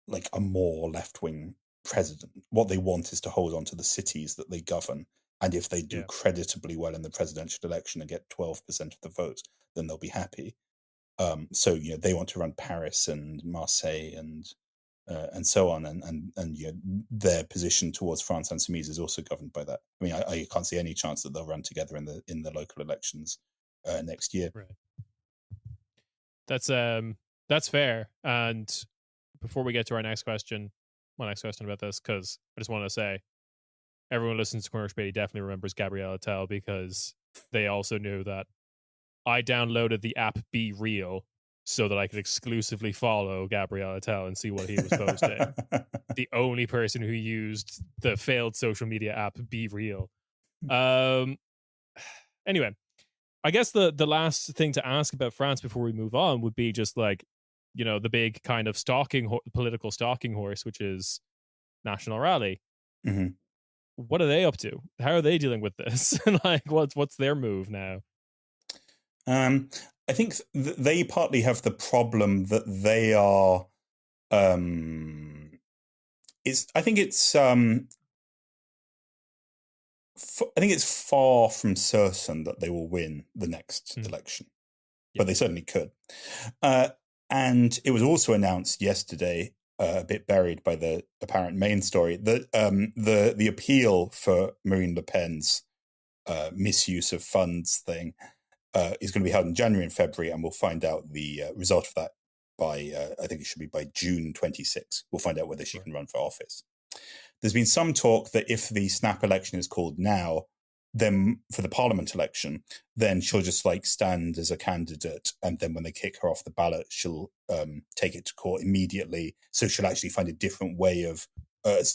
like a more left wing president. What they want is to hold on to the cities that they govern, and if they do creditably well in the presidential election and get 12% of the vote, then they'll be happy. So they want to run Paris and Marseille and so on, and their position towards France Insoumise is also governed by that. I mean, I can't see any chance that they'll run together in the local elections next year. Right. That's fair. And before we get to our next question, my next question about this, because I just want to say, everyone listens to Corner Späti definitely remembers Gabrielle Attell, because they also knew that I downloaded the app Be Real so that I could exclusively follow Gabrielle Attell and see what he was posting. The only person who used the failed social media app Be Real. Anyway, I guess the last thing to ask about France before we move on would be just like, the big kind of political stalking horse, which is National Rally. Mm-hmm. What are they up to? How are they dealing with this? Like, what's their move now? I think they partly have the problem that they are. I think it's far from certain that they will win the next election, but they certainly could. And it was also announced yesterday, a bit buried by the apparent main story, that the appeal for Marine Le Pen's misuse of funds thing is going to be held in January and February, and we'll find out the result of that by, I think it should be by June 26. We'll find out whether she can run for office. There's been some talk that if the snap election is called now, then for the parliament election, then she'll just stand as a candidate, and then when they kick her off the ballot, she'll take it to court immediately. So she'll actually find a different way of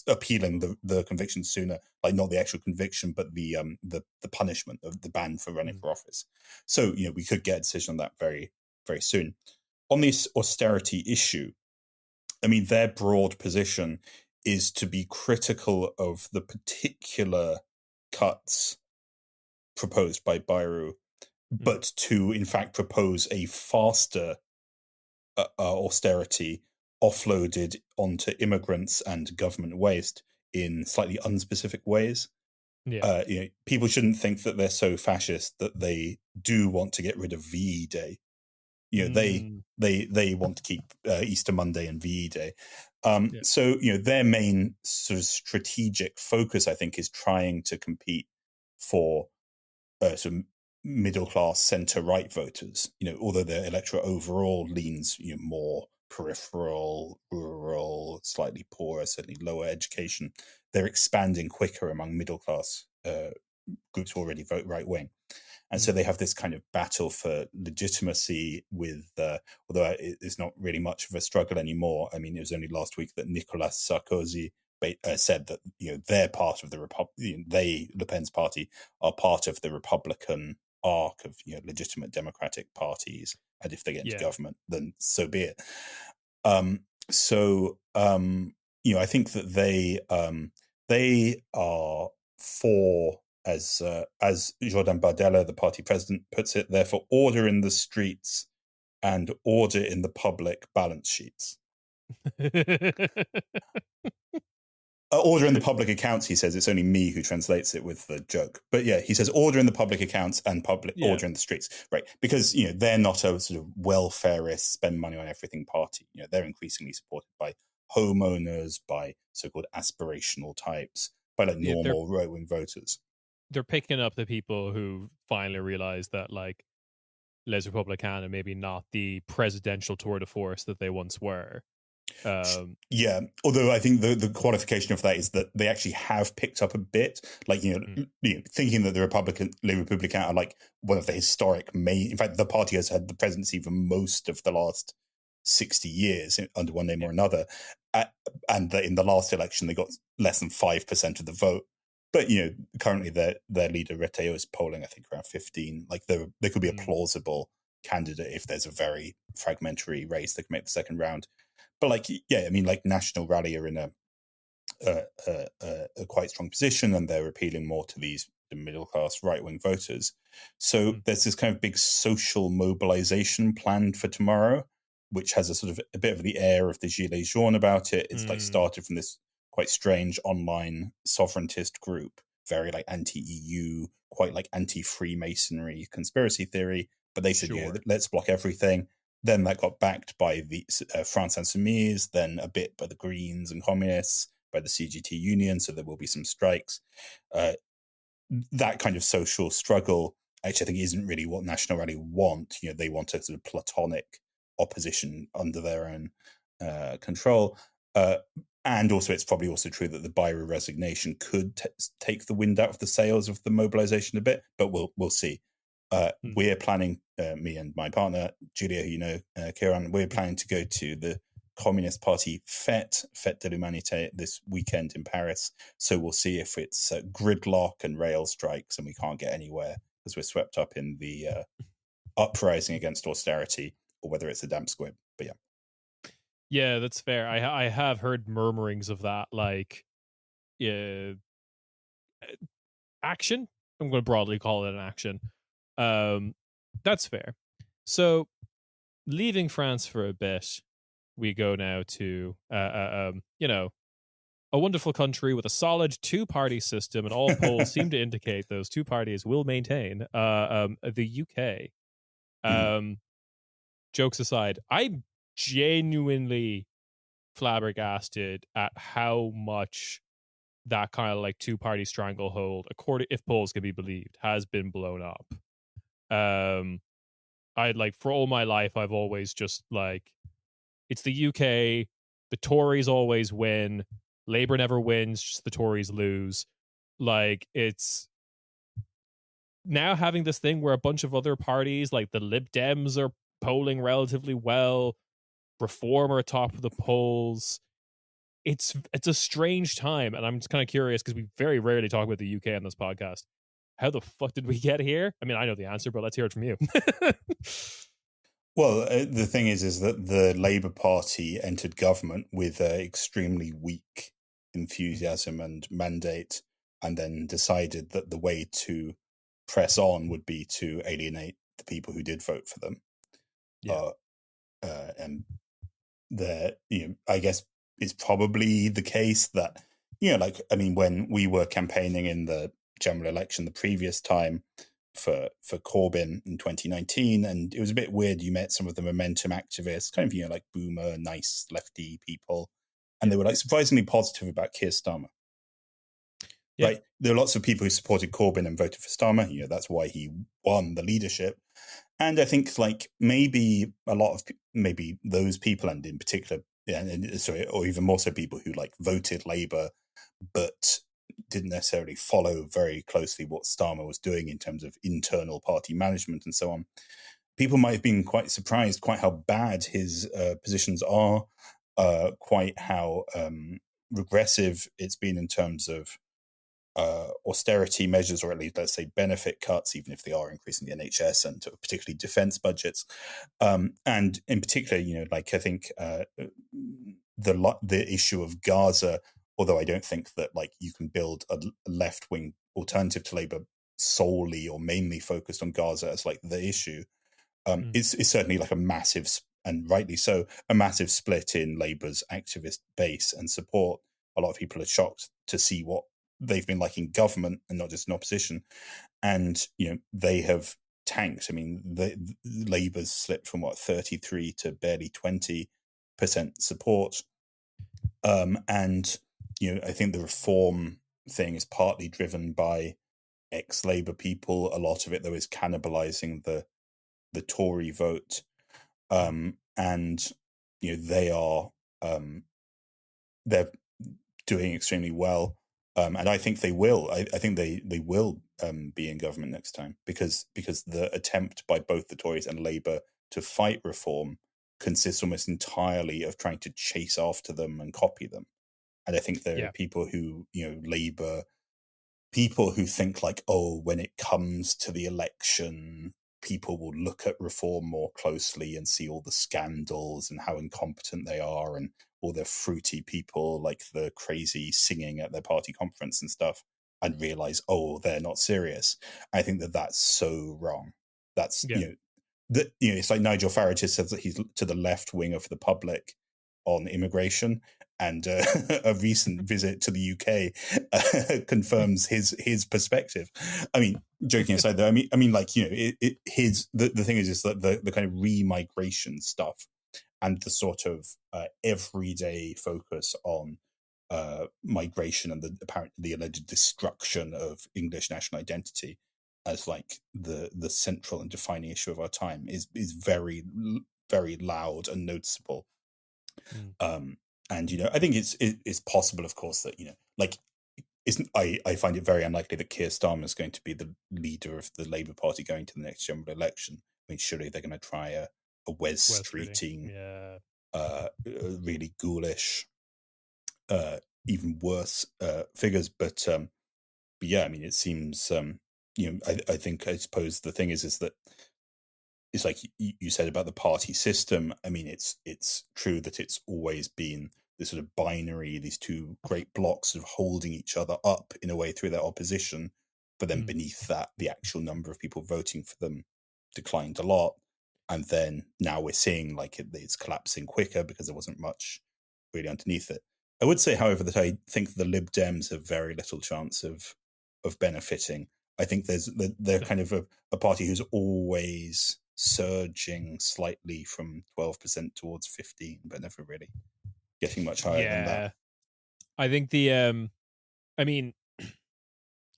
appealing the conviction sooner, like not the actual conviction, but the punishment of the ban for running for office. So we could get a decision on that very, very soon. On this austerity issue, I mean, their broad position is to be critical of the particular cuts proposed by Bayrou, but to in fact propose a faster austerity offloaded onto immigrants and government waste in slightly unspecific ways. People shouldn't think that they're so fascist that they do want to get rid of VE Day. They want to keep Easter Monday and VE Day. So their main sort of strategic focus, I think, is trying to compete for some middle class centre right voters. Although their electorate overall leans more peripheral, rural, slightly poorer, certainly lower education, they're expanding quicker among middle class groups who already vote right wing. And so they have this kind of battle for legitimacy with, although it's not really much of a struggle anymore. I mean, it was only last week that Nicolas Sarkozy said that they're part of the Le Pen's party are part of the Republican arc of legitimate democratic parties, and if they get into government, then so be it. I think that they are for, as Jordan Bardella, the party president, puts it, they're for order in the streets and order in the public balance sheets. Order in the public accounts, he says. It's only me who translates it with the joke. But yeah, he says order in the public accounts and order in the streets. Right. Because, they're not a sort of welfareist, spend money on everything party. They're increasingly supported by homeowners, by so-called aspirational types, by normal right-wing voters. They're picking up the people who finally realize that, Les Républicains are maybe not the presidential tour de force that they once were. Although I think the qualification of that is that they actually have picked up a bit, thinking that the Les Républicains are one of the historic main. In fact, the party has had the presidency for most of the last 60 years under one name or another, and that in the last election they got less than 5% of the vote. But currently their leader Reteo is polling, I think, around 15. There could be a plausible candidate if there's a very fragmentary race that can make the second round. But like, yeah, I mean, like National Rally are in a quite strong position, and they're appealing more to the middle class right wing voters. So there's this kind of big social mobilization planned for tomorrow, which has a sort of a bit of the air of the Gilets jaunes about it. It's like started from this quite strange online sovereigntist group, very like anti-EU, quite like anti-Freemasonry conspiracy theory. But they said, let's block everything. Then that got backed by the France Insoumise, then a bit by the Greens and Communists, by the CGT Union, so there will be some strikes. That kind of social struggle, actually, I think isn't really what National Rally want. They want a sort of platonic opposition under their own control. And also, it's probably also true that the Bayrou resignation could take the wind out of the sails of the mobilization a bit, but we'll see. We're planning, me and my partner, Julia, Kieran, we're planning to go to the Communist Party Fête de l'Humanité this weekend in Paris. So we'll see if it's gridlock and rail strikes and we can't get anywhere because we're swept up in the uprising against austerity, or whether it's a damp squib. But yeah. Yeah, that's fair. I have heard murmurings of that, like action. I'm going to broadly call it an action. That's fair. So, leaving France for a bit, we go now to a wonderful country with a solid two-party system, and all polls seem to indicate those two parties will maintain. The UK. Jokes aside, I'm genuinely flabbergasted at how much that kind of like two-party stranglehold, according if polls can be believed, has been blown up. I like for all my life, I've always just like, it's the UK, the Tories always win, Labour never wins, just the Tories lose. Like, it's now having this thing where a bunch of other parties, like the Lib Dems, are polling relatively well, Reform are atop of the polls. It's a strange time, and I'm just kind of curious because we very rarely talk about the UK on this podcast. How the fuck did we get here? I mean, I know the answer, but let's hear it from you. Well, the thing is that the Labour Party entered government with extremely weak enthusiasm and mandate, and then decided that the way to press on would be to alienate the people who did vote for them. Yeah. And I guess it's probably the case that, when we were campaigning in the general election the previous time for Corbyn in 2019, and it was a bit weird. You met some of the Momentum activists, kind of, like boomer, nice lefty people, and they were like surprisingly positive about Keir Starmer. Yeah. Right? There are lots of people who supported Corbyn and voted for Starmer. That's why he won the leadership. And I think like maybe a lot of maybe those people, and in particular, or even more so people who like voted Labour, but didn't necessarily follow very closely what Starmer was doing in terms of internal party management and so on. People might have been quite surprised quite how bad his positions are, quite how regressive it's been in terms of austerity measures, or at least, let's say, benefit cuts, even if they are increasing the NHS and particularly defence budgets. And in particular, I think the issue of Gaza, although I don't think that like you can build a left-wing alternative to Labour solely or mainly focused on Gaza as like the issue, it's certainly like a massive, and rightly so, a massive split in Labour's activist base and support. A lot of people are shocked to see what they've been like in government and not just in opposition. And, they have tanked. I mean, the Labour's slipped from 33 to barely 20% support. And, I think the reform thing is partly driven by ex-Labour people. A lot of it, though, is cannibalizing the Tory vote. And, they are, they're doing extremely well. And I think they will. I think they will be in government next time because the attempt by both the Tories and Labour to fight reform consists almost entirely of trying to chase after them and copy them. And I think there are people who, Labour people who think like, oh, when it comes to the election, people will look at reform more closely and see all the scandals and how incompetent they are and all the fruity people, like the crazy singing at their party conference and stuff, and realize, oh, they're not serious. I think that that's so wrong. That's, it's like Nigel Farage has said that he's to the left wing of the public on immigration, and a recent visit to the UK confirms his perspective. I mean, joking aside, though, I mean, like, the thing is that the kind of re-migration stuff and the sort of everyday focus on migration and the alleged destruction of English national identity as like the central and defining issue of our time is very, very loud and noticeable. And I think it's possible, of course, that like I find it very unlikely that Keir Starmer is going to be the leader of the Labour Party going to the next general election. I mean, surely they're going to try a Wes Streeting, really ghoulish, even worse figures. But yeah, I mean, it seems I suppose the thing is that it's like you said about the party system. I mean, it's true that it's always been this sort of binary, these two great blocks of holding each other up in a way through their opposition, but then beneath that, the actual number of people voting for them declined a lot. And then now we're seeing like it's collapsing quicker because there wasn't much really underneath it. I would say, however, that I think the Lib Dems have very little chance of benefiting. I think they're kind of a party who's always surging slightly from 12% towards 15%, but never really getting much higher than that. I think I mean,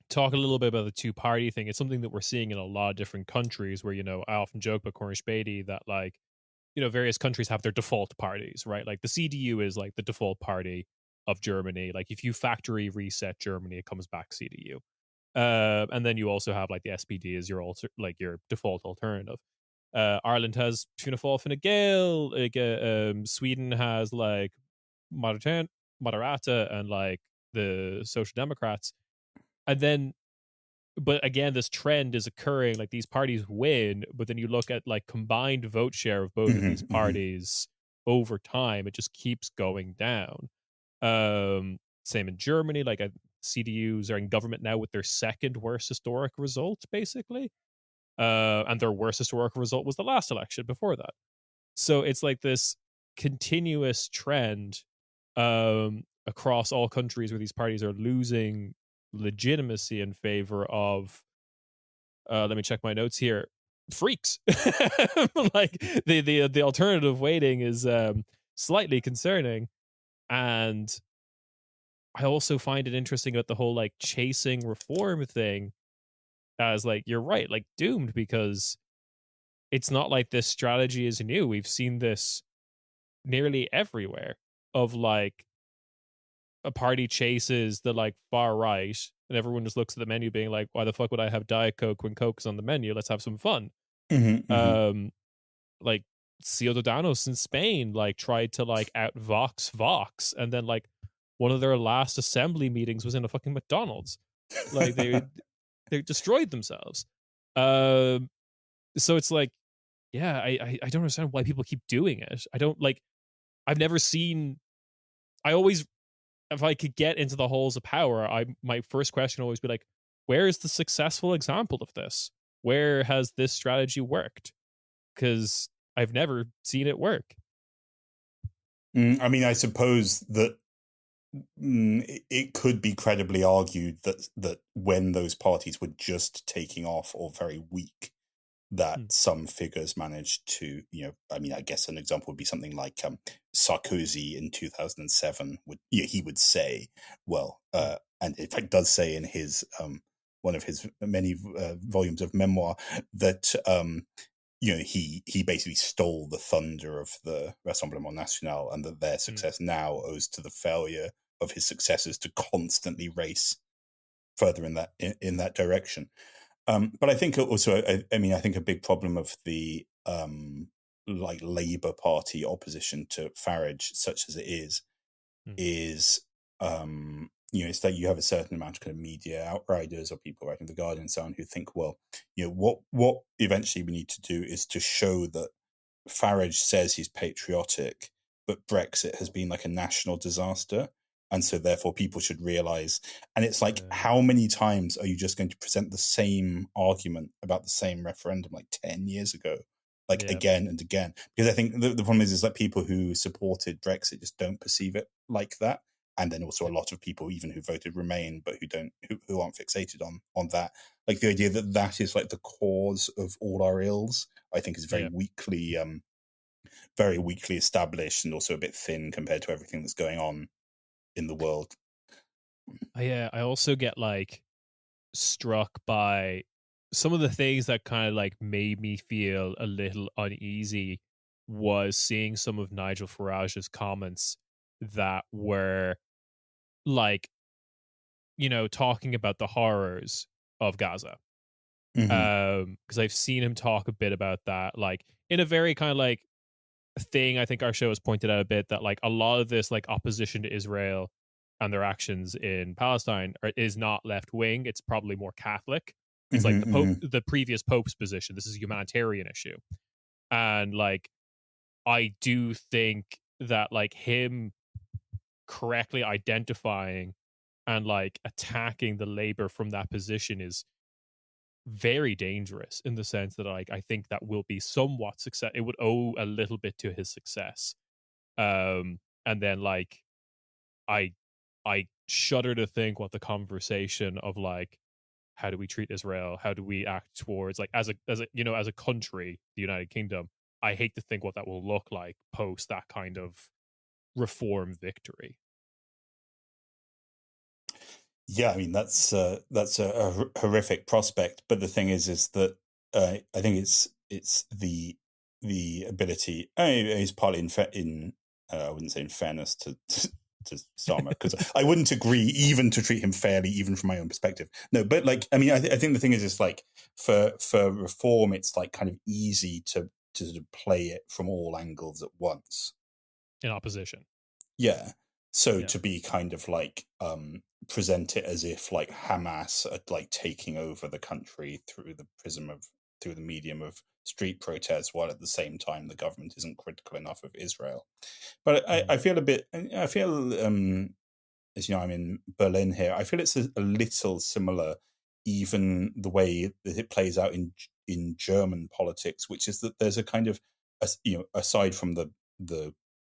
talk a little bit about the two-party thing. It's something that we're seeing in a lot of different countries where, I often joke about Cornish Späti that, like, various countries have their default parties, right? Like the CDU is like the default party of Germany. Like if you factory reset Germany, it comes back CDU. And then you also have like the SPD as your default alternative. Ireland has Fianna Fáil, Fine Gael. Like, Sweden has like Moderata and like the Social Democrats. And then, but again, this trend is occurring. Like these parties win, but then you look at like combined vote share of both of these parties over time, it just keeps going down. Same in Germany. Like CDUs are in government now with their second worst historic result, basically. And their worst historical result was the last election before that. So it's like this continuous trend across all countries where these parties are losing legitimacy in favor of let me check my notes here, freaks. Like the alternative weighting is slightly concerning. And I also find it interesting about the whole like chasing reform thing as like, you're right, like doomed, because it's not like this strategy is new. We've seen this nearly everywhere of like a party chases the like far right and everyone just looks at the menu being like, why the fuck would I have Diet Coke when Coke is on the menu? Let's have some fun. Like Ciudadanos in Spain like tried to like out Vox and then like one of their last assembly meetings was in a fucking McDonald's. Like they destroyed themselves. So it's like, yeah, I don't understand why people keep doing it. I've never seen. I always, if I could get into the halls of power, my first question would always be like, where is the successful example of this? Where has this strategy worked? Because I've never seen it work. I mean, I suppose that it could be credibly argued that when those parties were just taking off or very weak, that some figures managed to, I mean, I guess an example would be something like Sarkozy in 2007 he would say, well, and in fact does say in his one of his many volumes of memoir that he basically stole the thunder of the Rassemblement National, and that their success now owes to the failure of his successors to constantly race further in that direction. But I think also, I mean, I think a big problem of the like Labour Party opposition to Farage, such as it is it's like you have a certain amount of kind of media outriders or people writing The Guardian and so on who think, well, what eventually we need to do is to show that Farage says he's patriotic, but Brexit has been like a national disaster. And so therefore people should realize, and it's like, how many times are you just going to present the same argument about the same referendum like 10 years ago? Again and again, because I think the problem is that people who supported Brexit just don't perceive it like that. And then also a lot of people, even who voted Remain, but who aren't fixated on that. Like the idea that is like the cause of all our ills, I think is very weakly established and also a bit thin compared to everything that's going on in the world. Yeah, I also get like struck by some of the things that kind of like made me feel a little uneasy was seeing some of Nigel Farage's comments that were like, talking about the horrors of Gaza. Because I've seen him talk a bit about that, like in a very kind of like thing. I think our show has pointed out a bit that like a lot of this like opposition to Israel and their actions in Palestine is not left wing. It's probably more Catholic. It's like the Pope, the previous Pope's position. This is a humanitarian issue, and like I do think that like him correctly identifying and like attacking the labor from that position is very dangerous in the sense that like I think that will be somewhat success. It would owe a little bit to his success. And then like I shudder to think what the conversation of like how do we treat Israel? How do we act towards like as a country, the United Kingdom? I hate to think what that will look like post that kind of reform victory. Yeah, I mean that's a horrific prospect. But the thing is that I think it's the ability. It's partly in I wouldn't say in fairness to Starmer, because I wouldn't agree even to treat him fairly, even from my own perspective. No, but like I mean, I think the thing is like for reform, it's like kind of easy to sort of play it from all angles at once in opposition. Yeah. So to be kind of like present it as if like Hamas are like taking over the country through the medium of street protests, while at the same time the government isn't critical enough of Israel. But I feel as you know, I'm in Berlin here. I feel it's a little similar, even the way that it plays out in German politics, which is that there's a kind of aside from the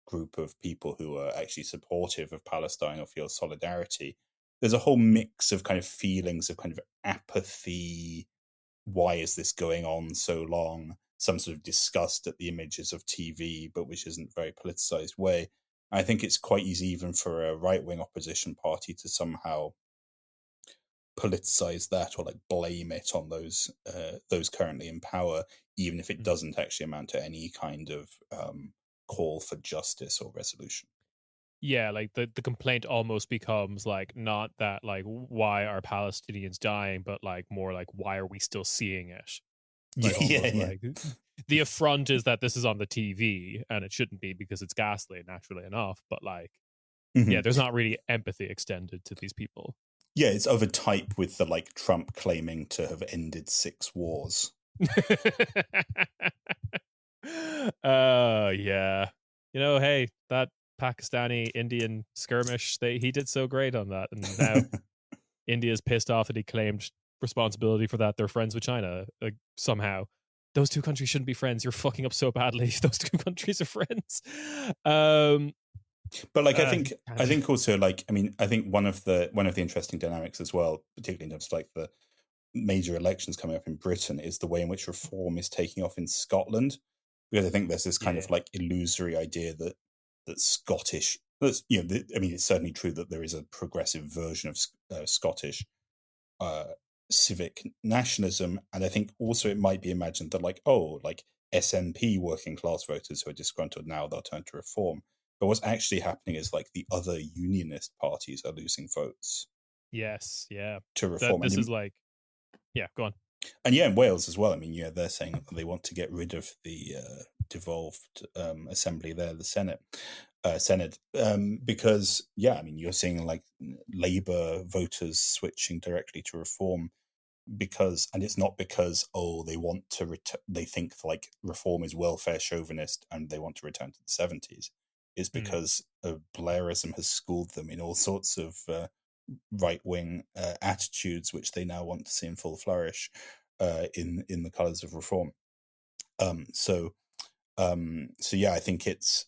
group of people who are actually supportive of Palestine or feel solidarity, there's a whole mix of kind of feelings of kind of apathy. Why is this going on so long? Some sort of disgust at the images of TV, but which isn't very politicized way. I think it's quite easy even for a right-wing opposition party to somehow politicize that or like blame it on those currently in power, even if it doesn't actually amount to any kind of call for justice or resolution. Yeah, like the complaint almost becomes like not that like why are Palestinians dying, but like more like why are we still seeing it? Like like the affront is that this is on the TV and it shouldn't be because it's ghastly, naturally enough. But like, yeah, there's not really empathy extended to these people. Yeah, it's of a type with the like Trump claiming to have ended 6 wars. Yeah. Hey, that Pakistani Indian skirmish, he did so great on that, and now India's pissed off that he claimed responsibility for that. They're friends with China somehow. Those two countries shouldn't be friends. You're fucking up so badly. Those two countries are friends. But like I think also like I think one of the interesting dynamics as well, particularly in terms of like the major elections coming up in Britain, is the way in which reform is taking off in Scotland. Because I think there's this kind of like illusory idea that Scottish, it's certainly true that there is a progressive version of Scottish civic nationalism, and I think also it might be imagined that like SNP working class voters who are disgruntled now, they'll turn to reform. But what's actually happening is like the other unionist parties are losing votes. Yes, yeah. To reform. This is like, go on. And in Wales as well. I mean, they're saying that they want to get rid of the devolved assembly there, the Senate. Senate, because you're seeing like Labour voters switching directly to Reform and it's not because they want to they think like Reform is welfare chauvinist and they want to return to the 70s. It's because Blairism has schooled them in all sorts of right-wing attitudes, which they now want to see in full flourish in the colours of Reform. So yeah, I think it's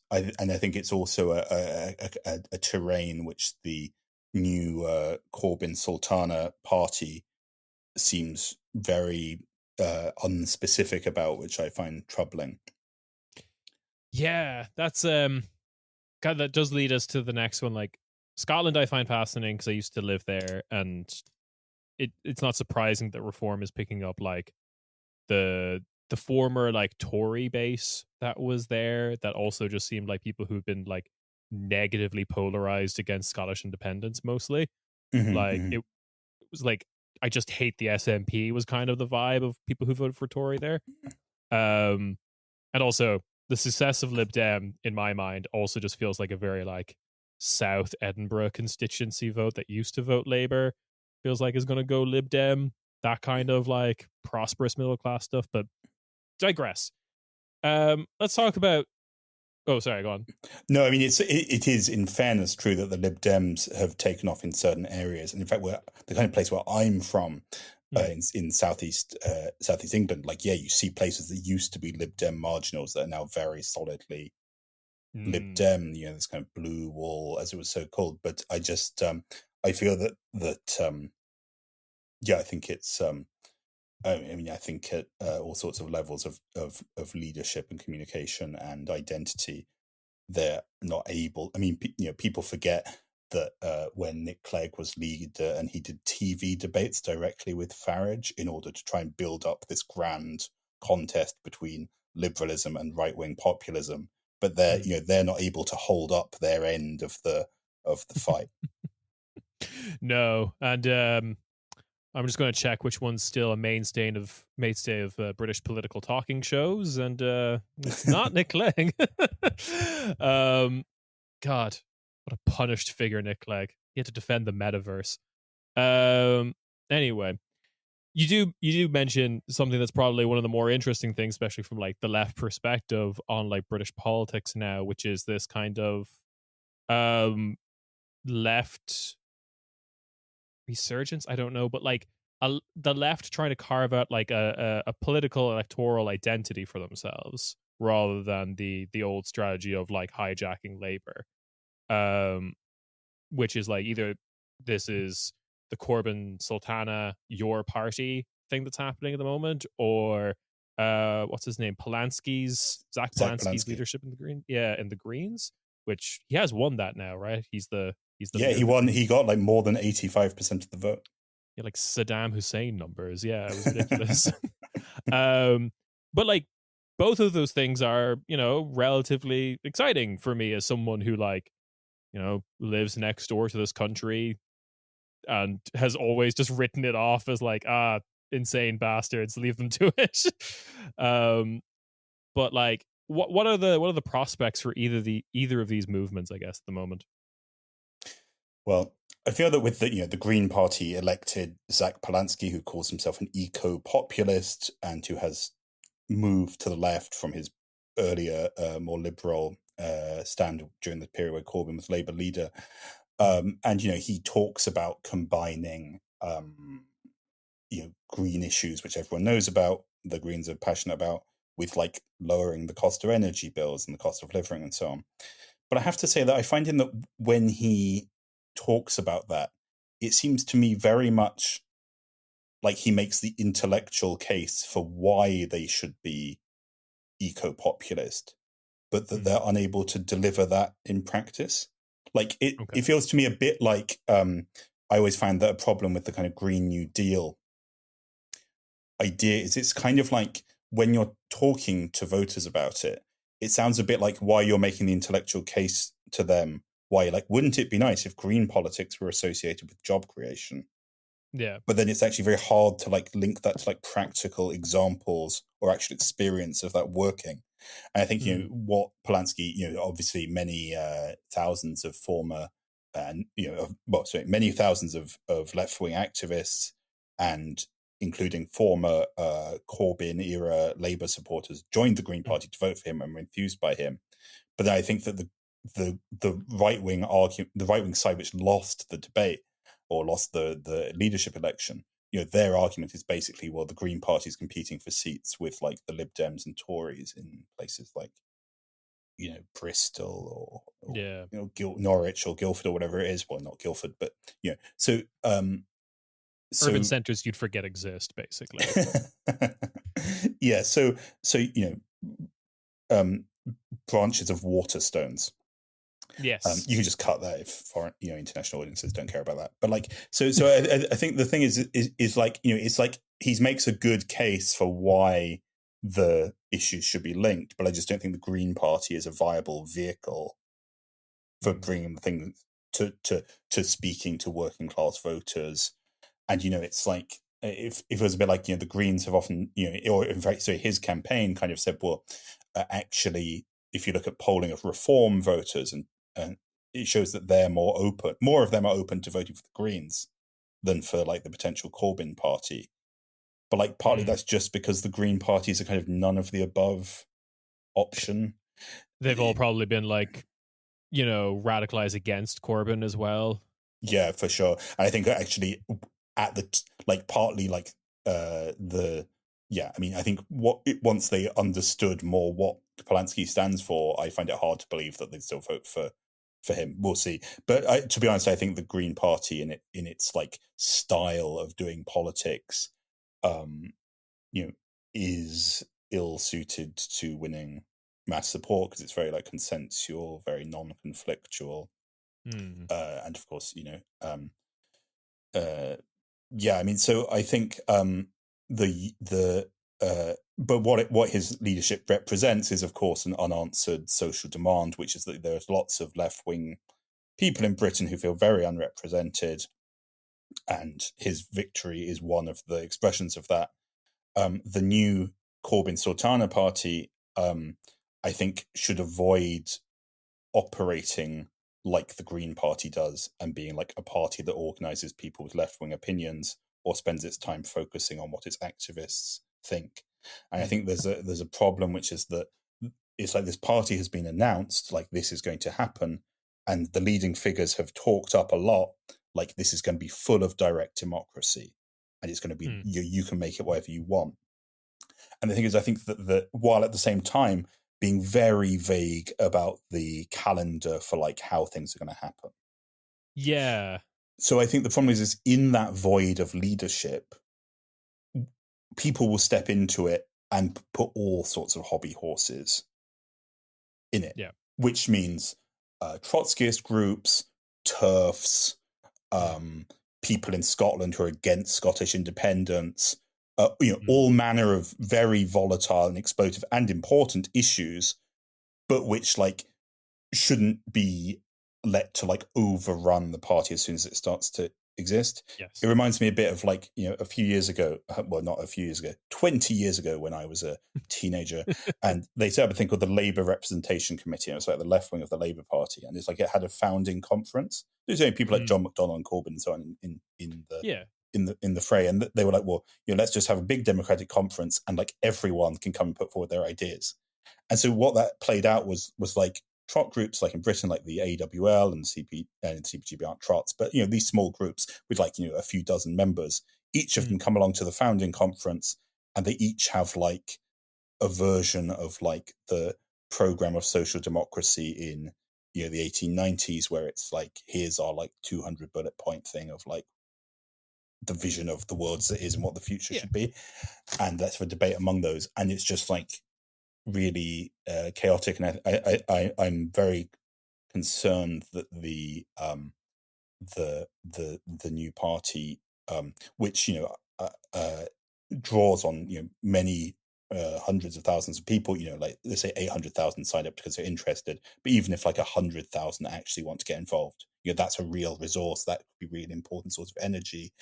also a terrain which the new Corbyn Sultana party seems very unspecific about, which I find troubling. Yeah, that's God, that does lead us to the next one. Like Scotland, I find fascinating because I used to live there, and it's not surprising that Reform is picking up like the former like Tory base that was there. That also just seemed like people who've been like negatively polarized against Scottish independence mostly. It was like I just hate the SNP was kind of the vibe of people who voted for Tory there. And also the success of Lib Dem in my mind also just feels like a very like South Edinburgh constituency vote that used to vote Labour feels like is going to go Lib Dem, that kind of like prosperous middle class stuff, but digress. Let's talk about sorry, go on. No, I mean it is in fairness true that the Lib Dems have taken off in certain areas, and in fact, we're the kind of place where I'm from in southeast England. Like, yeah, you see places that used to be Lib Dem marginals that are now very solidly Lib Dem. You know, this kind of blue wall, as it was so called. But I just I feel that I think it's I think at all sorts of levels of leadership and communication and identity, they're not able. I mean, people forget that when Nick Clegg was leader and he did TV debates directly with Farage in order to try and build up this grand contest between liberalism and right-wing populism, but they're not able to hold up their end of the fight. No, and I'm just going to check which one's still a mainstay of British political talking shows, and it's not Nick Clegg. God, what a punished figure Nick Clegg. He had to defend the metaverse. Anyway, you do mention something that's probably one of the more interesting things, especially from like the left perspective on like British politics now, which is this kind of left resurgence. I don't know, but like the left trying to carve out like a political electoral identity for themselves rather than the old strategy of like hijacking labor, which is like either this is the Corbyn Sultana your party thing that's happening at the moment, or what's his name, Zach Polanski's leadership in the Greens, which he has won that now, right? He's the he won. He got like more than 85% of the vote. Yeah, like Saddam Hussein numbers. Yeah, it was ridiculous. But like both of those things are, relatively exciting for me as someone who like, lives next door to this country and has always just written it off as like, insane bastards, leave them to it. But like what are the prospects for either of these movements, I guess, at the moment? Well, I feel that with the Green Party elected Zach Polanski, who calls himself an eco-populist and who has moved to the left from his earlier, more liberal stand during the period where Corbyn was Labour leader, and he talks about combining green issues, which everyone knows about, the Greens are passionate about, with like lowering the cost of energy bills and the cost of living and so on. But I have to say that I find him that when he talks about that, it seems to me very much like he makes the intellectual case for why they should be eco-populist, but that they're unable to deliver that in practice. Like it feels to me a bit like I always find that a problem with the kind of Green New Deal idea is it's kind of like when you're talking to voters about it, it sounds a bit like why you're making the intellectual case to them. Why, like, wouldn't it be nice if green politics were associated with job creation? Yeah. But then it's actually very hard to like link that to like practical examples or actual experience of that working. And I think, what Polanski, obviously many thousands of former, many thousands of left-wing activists, and including former Corbyn-era Labour supporters, joined the Green Party to vote for him and were enthused by him. But then I think that the right-wing argument, the right-wing side which lost the debate or lost the leadership election, their argument is basically, well, the Green Party is competing for seats with like the Lib Dems and Tories in places like, Bristol or Norwich or Guildford or whatever it is. Well, not Guildford, but so urban centers you'd forget exist, basically. Yeah. So branches of Waterstones. Yes. You can just cut that if foreign, international audiences don't care about that. But like, so I think the thing is like, it's like he makes a good case for why the issues should be linked, but I just don't think the Green Party is a viable vehicle for bringing things to speaking to working class voters. And it's like, if it was a bit like, the Greens have often, or in fact, so his campaign kind of said, well, actually, if you look at polling of Reform voters, and it shows that they're more of them are open to voting for the Greens than for like the potential Corbyn party. But like partly that's just because the Green Party is a kind of none of the above option. They've all probably been like, radicalized against Corbyn as well. Yeah, for sure. And I think actually at the partly like I think once they understood more what Polanski stands for, I find it hard to believe that they'd still vote for him. We'll see. But to be honest, I think the Green Party in its like style of doing politics, is ill suited to winning mass support because it's very like consensual, very non-conflictual, and of course, so I think but what his leadership represents is, of course, an unanswered social demand, which is that there's lots of left-wing people in Britain who feel very unrepresented, and his victory is one of the expressions of that. The new Corbyn-Sultana party, I think, should avoid operating like the Green Party does and being like a party that organizes people with left-wing opinions or spends its time focusing on what its activists think. And I think there's a problem, which is that it's like this party has been announced, like this is going to happen, and the leading figures have talked up a lot, like this is going to be full of direct democracy, and it's going to be you can make it whatever you want. And the thing is, I think that while at the same time being very vague about the calendar for like how things are going to happen. Yeah. So I think the problem is in that void of leadership, people will step into it and put all sorts of hobby horses in it. Yeah. Which means Trotskyist groups, TERFs, people in Scotland who are against Scottish independence, all manner of very volatile and explosive and important issues, but which like shouldn't be let to like overrun the party as soon as it starts to exist. Yes. It reminds me a bit of like, a few years ago, well, not a few years ago, 20 years ago when I was a teenager, and they set up a thing called the Labour Representation Committee, and it's like the left wing of the Labour Party, and it's like it had a founding conference. There's only people like John McDonnell and Corbyn and so on in the fray, and they were like, well, let's just have a big democratic conference and like everyone can come and put forward their ideas. And so what that played out was like trot groups like in Britain, like the AWL and CPGB aren't trots, but these small groups with like a few dozen members, each of them come along to the founding conference, and they each have like a version of like the program of social democracy in the 1890s, where it's like, here's our like 200 bullet point thing of like the vision of the world as it is and what the future should be, and let's have a debate among those. And it's just like really chaotic, and I'm very concerned that the new party, which draws on many hundreds of thousands of people, like let's say 800,000 signed up because they're interested, but even if like 100,000 actually want to get involved, that's a real resource that could be really important source of energy,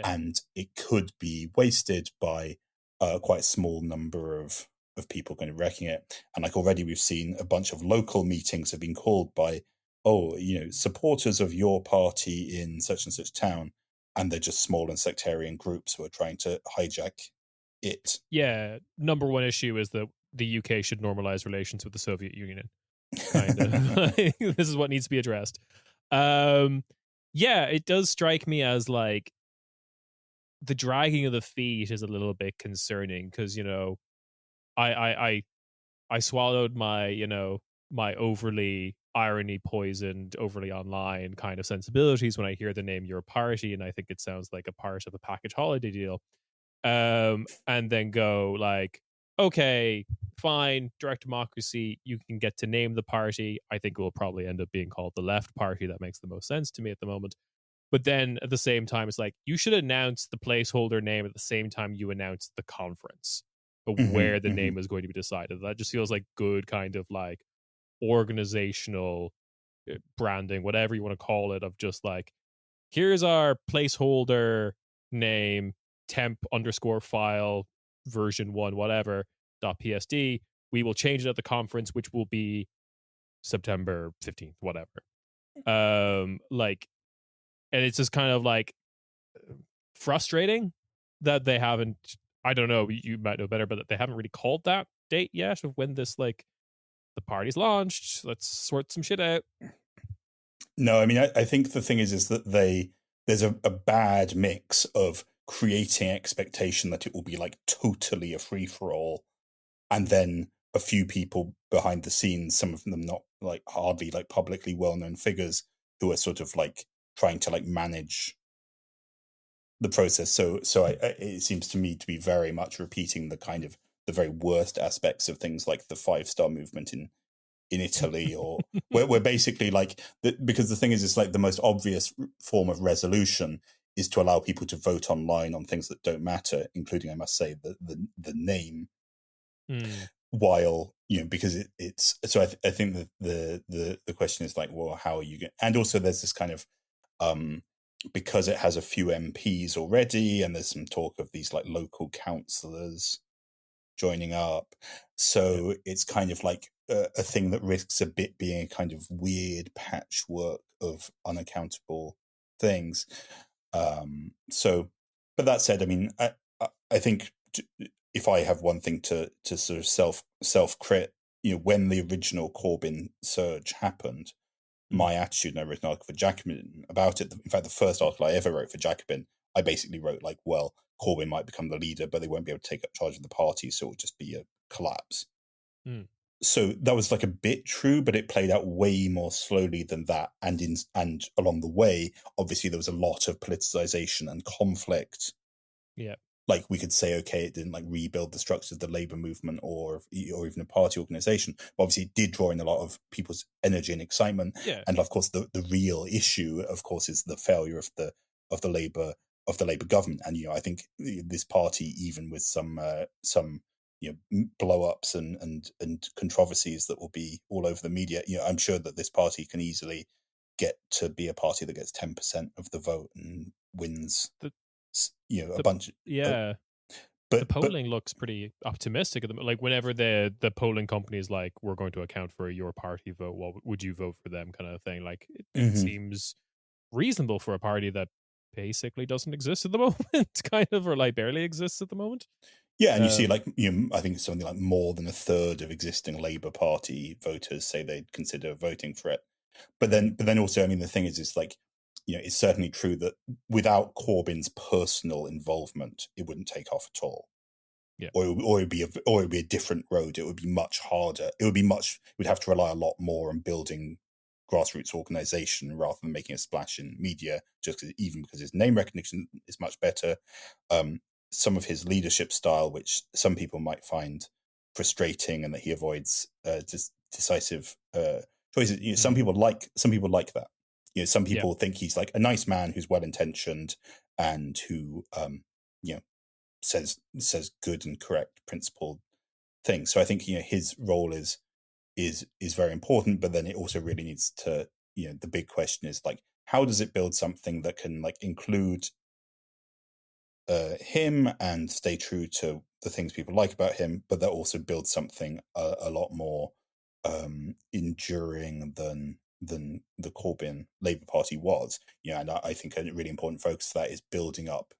and it could be wasted by quite a small number of of people kind of wrecking it. And like already we've seen a bunch of local meetings have been called by, supporters of your party in such and such town, and they're just small and sectarian groups who are trying to hijack it. Yeah, number one issue is that the UK should normalize relations with the Soviet Union. Kind of. This is what needs to be addressed. Yeah, it does strike me as like the dragging of the feet is a little bit concerning because, I swallowed my, my overly irony poisoned, overly online kind of sensibilities when I hear the name Your Party, and I think it sounds like a part of a package holiday deal. And then go like, okay, fine, direct democracy, you can get to name the party. I think it will probably end up being called the Left Party. That makes the most sense to me at the moment. But then at the same time, it's like you should announce the placeholder name at the same time you announce the conference of where the name is going to be decided. That just feels like good kind of like organizational branding, whatever you want to call it, of just like, here's our placeholder name, temp_file version 1 whatever .psd. We will change it at the conference, which will be September 15th, whatever. Like, and it's just kind of like frustrating that they haven't, I don't know, you might know better, but that they haven't really called that date yet of when this, like, the party's launched. Let's sort some shit out. No, I mean, I think the thing is that there's a bad mix of creating expectation that it will be like totally a free for all, and then a few people behind the scenes, some of them not like hardly like publicly well known figures, who are sort of like trying to like manage the process. So it seems to me to be very much repeating the kind of the very worst aspects of things like the 5-star movement in Italy, or where basically like because the thing is, it's like the most obvious form of resolution is to allow people to vote online on things that don't matter, including, I must say, the name. While because it's so I think that the question is like, well, how are you going? And also there's this kind of because it has a few MPs already, and there's some talk of these like local councillors joining up, so it's kind of like a thing that risks a bit being a kind of weird patchwork of unaccountable things. But that said, I mean, I think if I have one thing to sort of self-crit, when the original Corbyn surge happened, my attitude, and I wrote an article for Jacobin about it. In fact, the first article I ever wrote for Jacobin, I basically wrote like, well, Corbyn might become the leader, but they won't be able to take up charge of the party, so it'll just be a collapse. So that was like a bit true, but it played out way more slowly than that. And along the way, obviously there was a lot of politicization and conflict. Yeah. Like we could say, okay, it didn't like rebuild the structures of the labor movement or even a party organization. But obviously it did draw in a lot of people's energy and excitement. Yeah. And of course, the real issue, of course, is the failure of the labor government. And I think this party, even with some blow-ups and controversies that will be all over the media, I'm sure that this party can easily get to be a party that gets 10% of the vote and wins a bunch. But the polling looks pretty optimistic at the moment. Like whenever the polling company is like, we're going to account for your party vote, what would you vote for them, kind of thing. Like it seems reasonable for a party that basically doesn't exist at the moment, kind of, or like barely exists at the moment. Yeah, and you see, like, I think something like more than a third of existing Labour Party voters say they'd consider voting for it. But then also, I mean, the thing is like, it's certainly true that without Corbyn's personal involvement, it wouldn't take off at all. Yeah, or it would be a different road. It would be much harder. We'd have to rely a lot more on building grassroots organization rather than making a splash in media, even because his name recognition is much better. Some of his leadership style, which some people might find frustrating, and that he avoids decisive choices. Some people like that. Some people think he's like a nice man who's well intentioned and who says good and correct principled things. So I think his role is very important, but then it also really needs to the big question is like, how does it build something that can like include him and stay true to the things people like about him, but that also builds something a lot more enduring than the Corbyn Labour Party was. And I think a really important focus of that is building up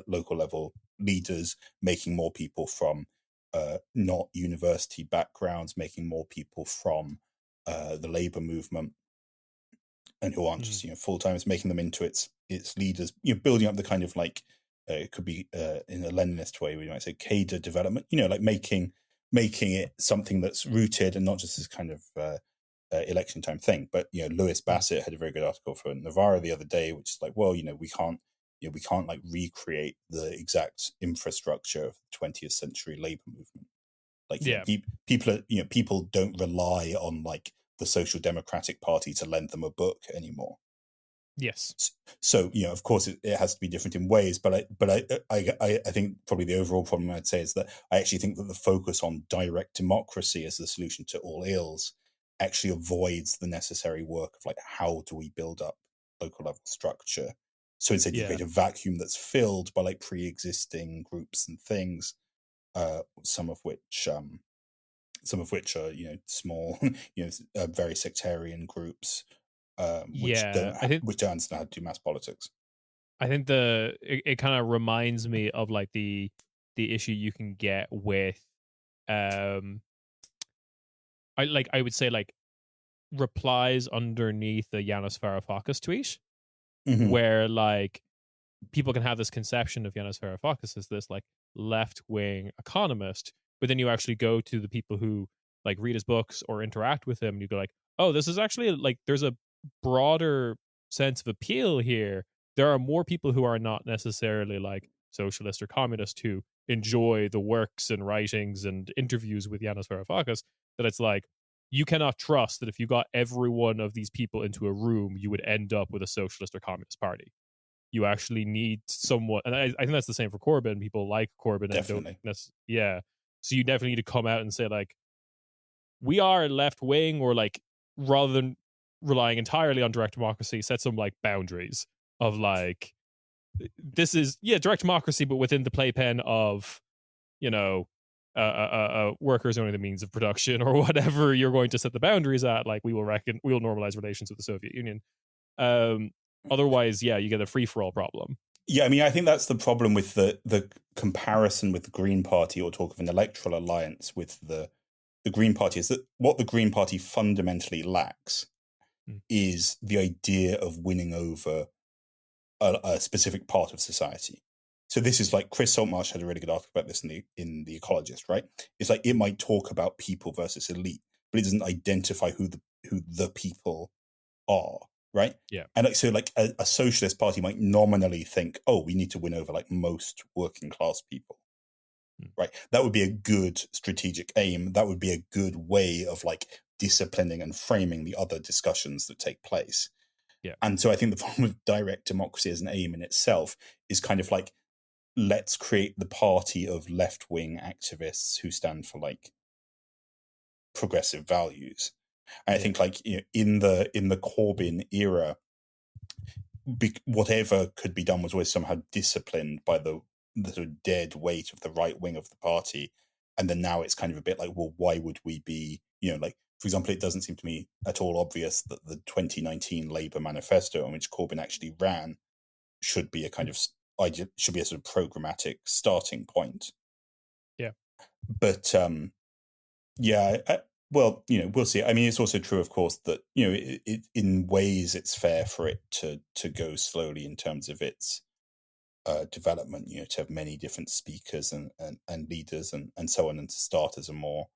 local level leaders, making more people from not university backgrounds, making more people from the Labour movement, and who aren't just full timers, making them into its leaders. Building up the kind of like it could be in a Leninist way, we might say cadre development. Like making it something that's rooted and not just this kind of election time thing. But Lewis Bassett had a very good article for Navarra the other day, which is like, well, we can't like recreate the exact infrastructure of the 20th century labor movement. Like people don't rely on like the Social Democratic Party to lend them a book anymore. Yes. So of course it has to be different in ways, but I think probably the overall problem I'd say is that I actually think that the focus on direct democracy as the solution to all ills actually avoids the necessary work of like how do we build up local level structure. So instead you create a vacuum that's filled by like pre-existing groups and things, some of which are small, very sectarian groups. Which don't understand how to do mass politics. I think it kind of reminds me of like the issue you can get with I would say like replies underneath the Yanis Varoufakis tweet, where like people can have this conception of Yanis Varoufakis as this like left wing economist, but then you actually go to the people who like read his books or interact with him, and you go like, oh, this is actually like there's a broader sense of appeal here. There are more people who are not necessarily like socialist or communist who enjoy the works and writings and interviews with Yanis Varoufakis, that it's like you cannot trust that if you got every one of these people into a room, you would end up with a socialist or communist party. You actually need someone, and I think that's the same for Corbyn. People like Corbyn definitely. and don't, so you definitely need to come out and say like, we are left wing, or like rather than relying entirely on direct democracy, set some like boundaries of like, this is direct democracy, but within the playpen of workers owning the means of production or whatever you're going to set the boundaries at. Like we will normalize relations with the Soviet Union. Otherwise, you get a free for all problem. Yeah, I mean, I think that's the problem with the comparison with the Green Party, or talk of an electoral alliance with the Green Party, is that what the Green Party fundamentally lacks is the idea of winning over a specific part of society. So this is like Chris Saltmarsh had a really good article about this in the Ecologist, right? It's like it might talk about people versus elite, but it doesn't identify who the people are, right? Yeah. And like so, like a socialist party might nominally think, oh, we need to win over like most working class people, right? That would be a good strategic aim. That would be a good way of like disciplining and framing the other discussions that take place. Yeah. And so I think the problem with direct democracy as an aim in itself is kind of like, let's create the party of left-wing activists who stand for like progressive values. And I think like in the Corbyn era, whatever could be done was always somehow disciplined by the sort of dead weight of the right wing of the party. And then now it's kind of a bit like, well, why would we be, like, for example, it doesn't seem to me at all obvious that the 2019 Labour manifesto on which Corbyn actually ran should be a kind of should be a sort of programmatic starting point. Yeah. But well, we'll see. I mean, it's also true, of course, that in ways it's fair for it to go slowly in terms of its development. To have many different speakers and leaders and so on, and to start as a more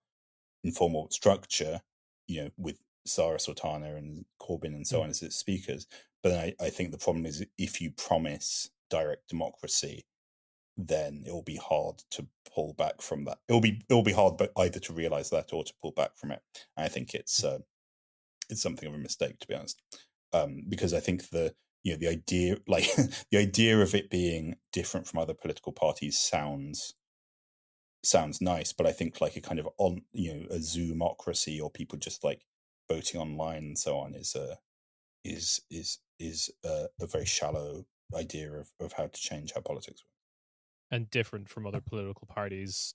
informal structure, with Sarah Sultana and Corbyn and so on as its speakers. But I think the problem is if you promise direct democracy, then it will be hard to pull back from that. It will be hard, but either to realize that or to pull back from it. And I think it's something of a mistake, to be honest, because I think the idea, like the idea of it being different from other political parties sounds nice, but I think like a kind of a Zoomocracy, or people just like voting online and so on is a very shallow idea of how to change how politics work. and different from other political parties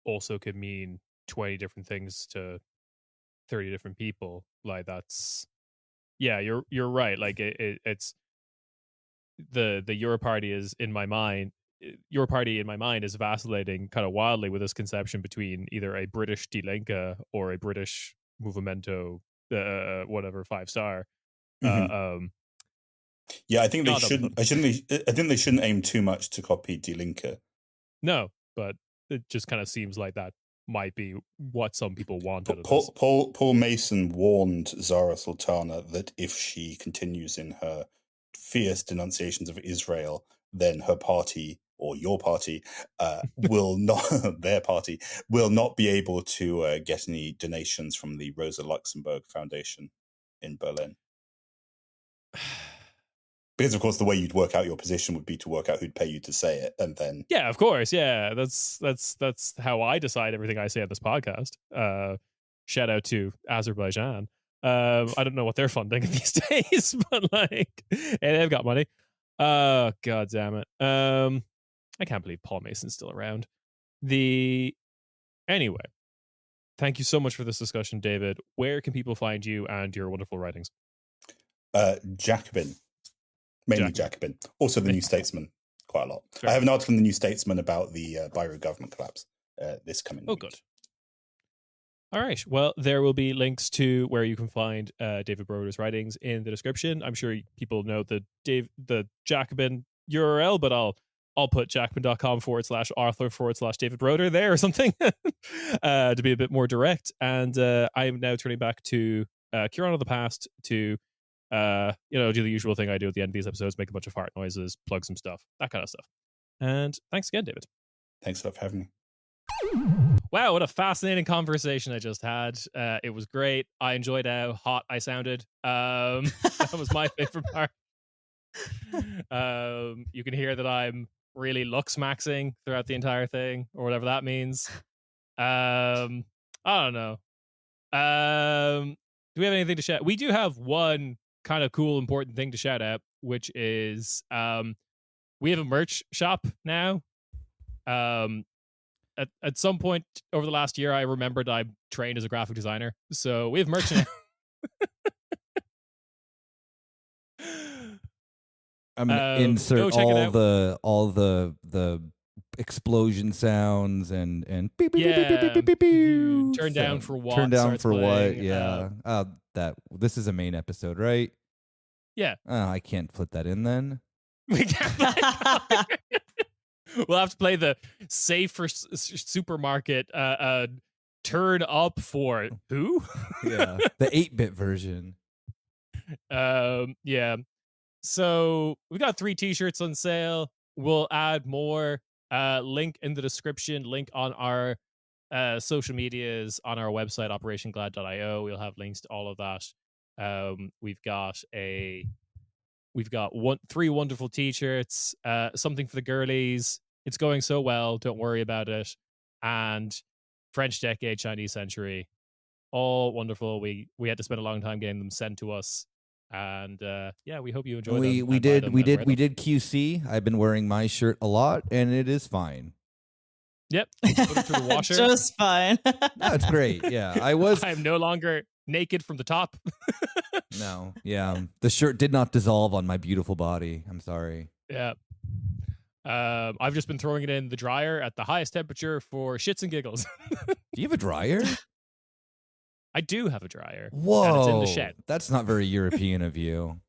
also could mean 20 different things to 30 different people. Like that's, yeah, you're right. Like it's the Your Party is in my mind. Your Party in my mind is vacillating kind of wildly with this conception between either a British Die Linke or a British Movimento, whatever 5-star. Yeah, I think they shouldn't. I think they shouldn't aim too much to copy Die Linke. No, but it just kind of seems like that might be what some people want out of this. Paul Mason warned Zara Sultana that if she continues in her fierce denunciations of Israel, then her party or your party will not, their party will not be able to get any donations from the Rosa Luxemburg Foundation in Berlin. Because, of course, the way you'd work out your position would be to work out who'd pay you to say it, and then... Yeah, of course, yeah. That's how I decide everything I say on this podcast. Shout out to Azerbaijan. I don't know what they're funding these days, but, like, hey, they've got money. God damn it. I can't believe Paul Mason's still around. Anyway, thank you so much for this discussion, David. Where can people find you and your wonderful writings? Jacobin. Mainly Jacobin. Also the New Statesman, quite a lot. Sure. I have an article in the New Statesman about the Beirut government collapse this coming week. Oh, good. All right. Well, there will be links to where you can find David Broder's writings in the description. I'm sure people know the Jacobin URL, but I'll put jacobin.com/author/David Broder there or something to be a bit more direct. And I am now turning back to Kieran of the past to do the usual thing I do at the end of these episodes, make a bunch of fart noises, plug some stuff, that kind of stuff. And thanks again, David. Thanks a lot for having me. Wow, what a fascinating conversation I just had. It was great. I enjoyed how hot I sounded. That was my favorite part. You can hear that I'm really lux-maxing throughout the entire thing, or whatever that means. I don't know. Do we have anything to shout? We do have one kind of cool, important thing to shout out, which is we have a merch shop now. At some point over the last year, I remembered I trained as a graphic designer, so we have merch now. I'm gonna insert all the explosion sounds and beep, beep, beep, beep, beep, beep, beep. Turn down for what? Turn down for what? Yeah. This is a main episode, right? Yeah. Oh, I can't put that in then. We can't. We'll have to play the safe for supermarket turn up for who? Yeah. The 8-bit version. Yeah. So we've got 3 t-shirts on sale. We'll add more. Link in the description, link on our social medias, on our website, operationglad.io. We'll have links to all of that. We've got 3 wonderful t-shirts, something for the girlies. It's going so well, don't worry about it. And French Decade, Chinese Century, all wonderful. We had to spend a long time getting them sent to us. And we hope you enjoy them. We did QC. I've been wearing my shirt a lot, and it is fine. Yep, put it through the washer. Just fine. No, it's great. Yeah, I'm no longer naked from the top. No, yeah, the shirt did not dissolve on my beautiful body. I'm sorry. Yeah, I've just been throwing it in the dryer at the highest temperature for shits and giggles. Do you have a dryer? I do have a dryer. Whoa, and it's in the shed. That's not very European of you.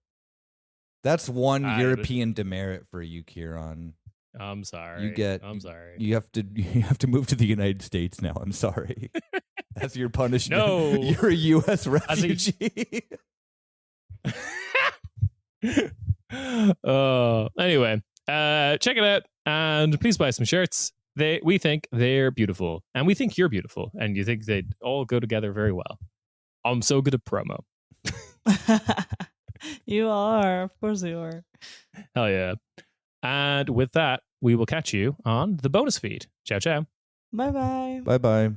That's one European demerit for you, Kieran. I'm sorry. I'm sorry. You have to move to the United States now. I'm sorry. That's your punishment. No, you're a U.S. refugee. Anyway, check it out and please buy some shirts. We think they're beautiful, and we think you're beautiful, and you think they'd all go together very well. I'm so good at promo. You are, of course you are. Hell yeah! And with that, we will catch you on the bonus feed. Ciao, ciao. Bye bye. Bye bye.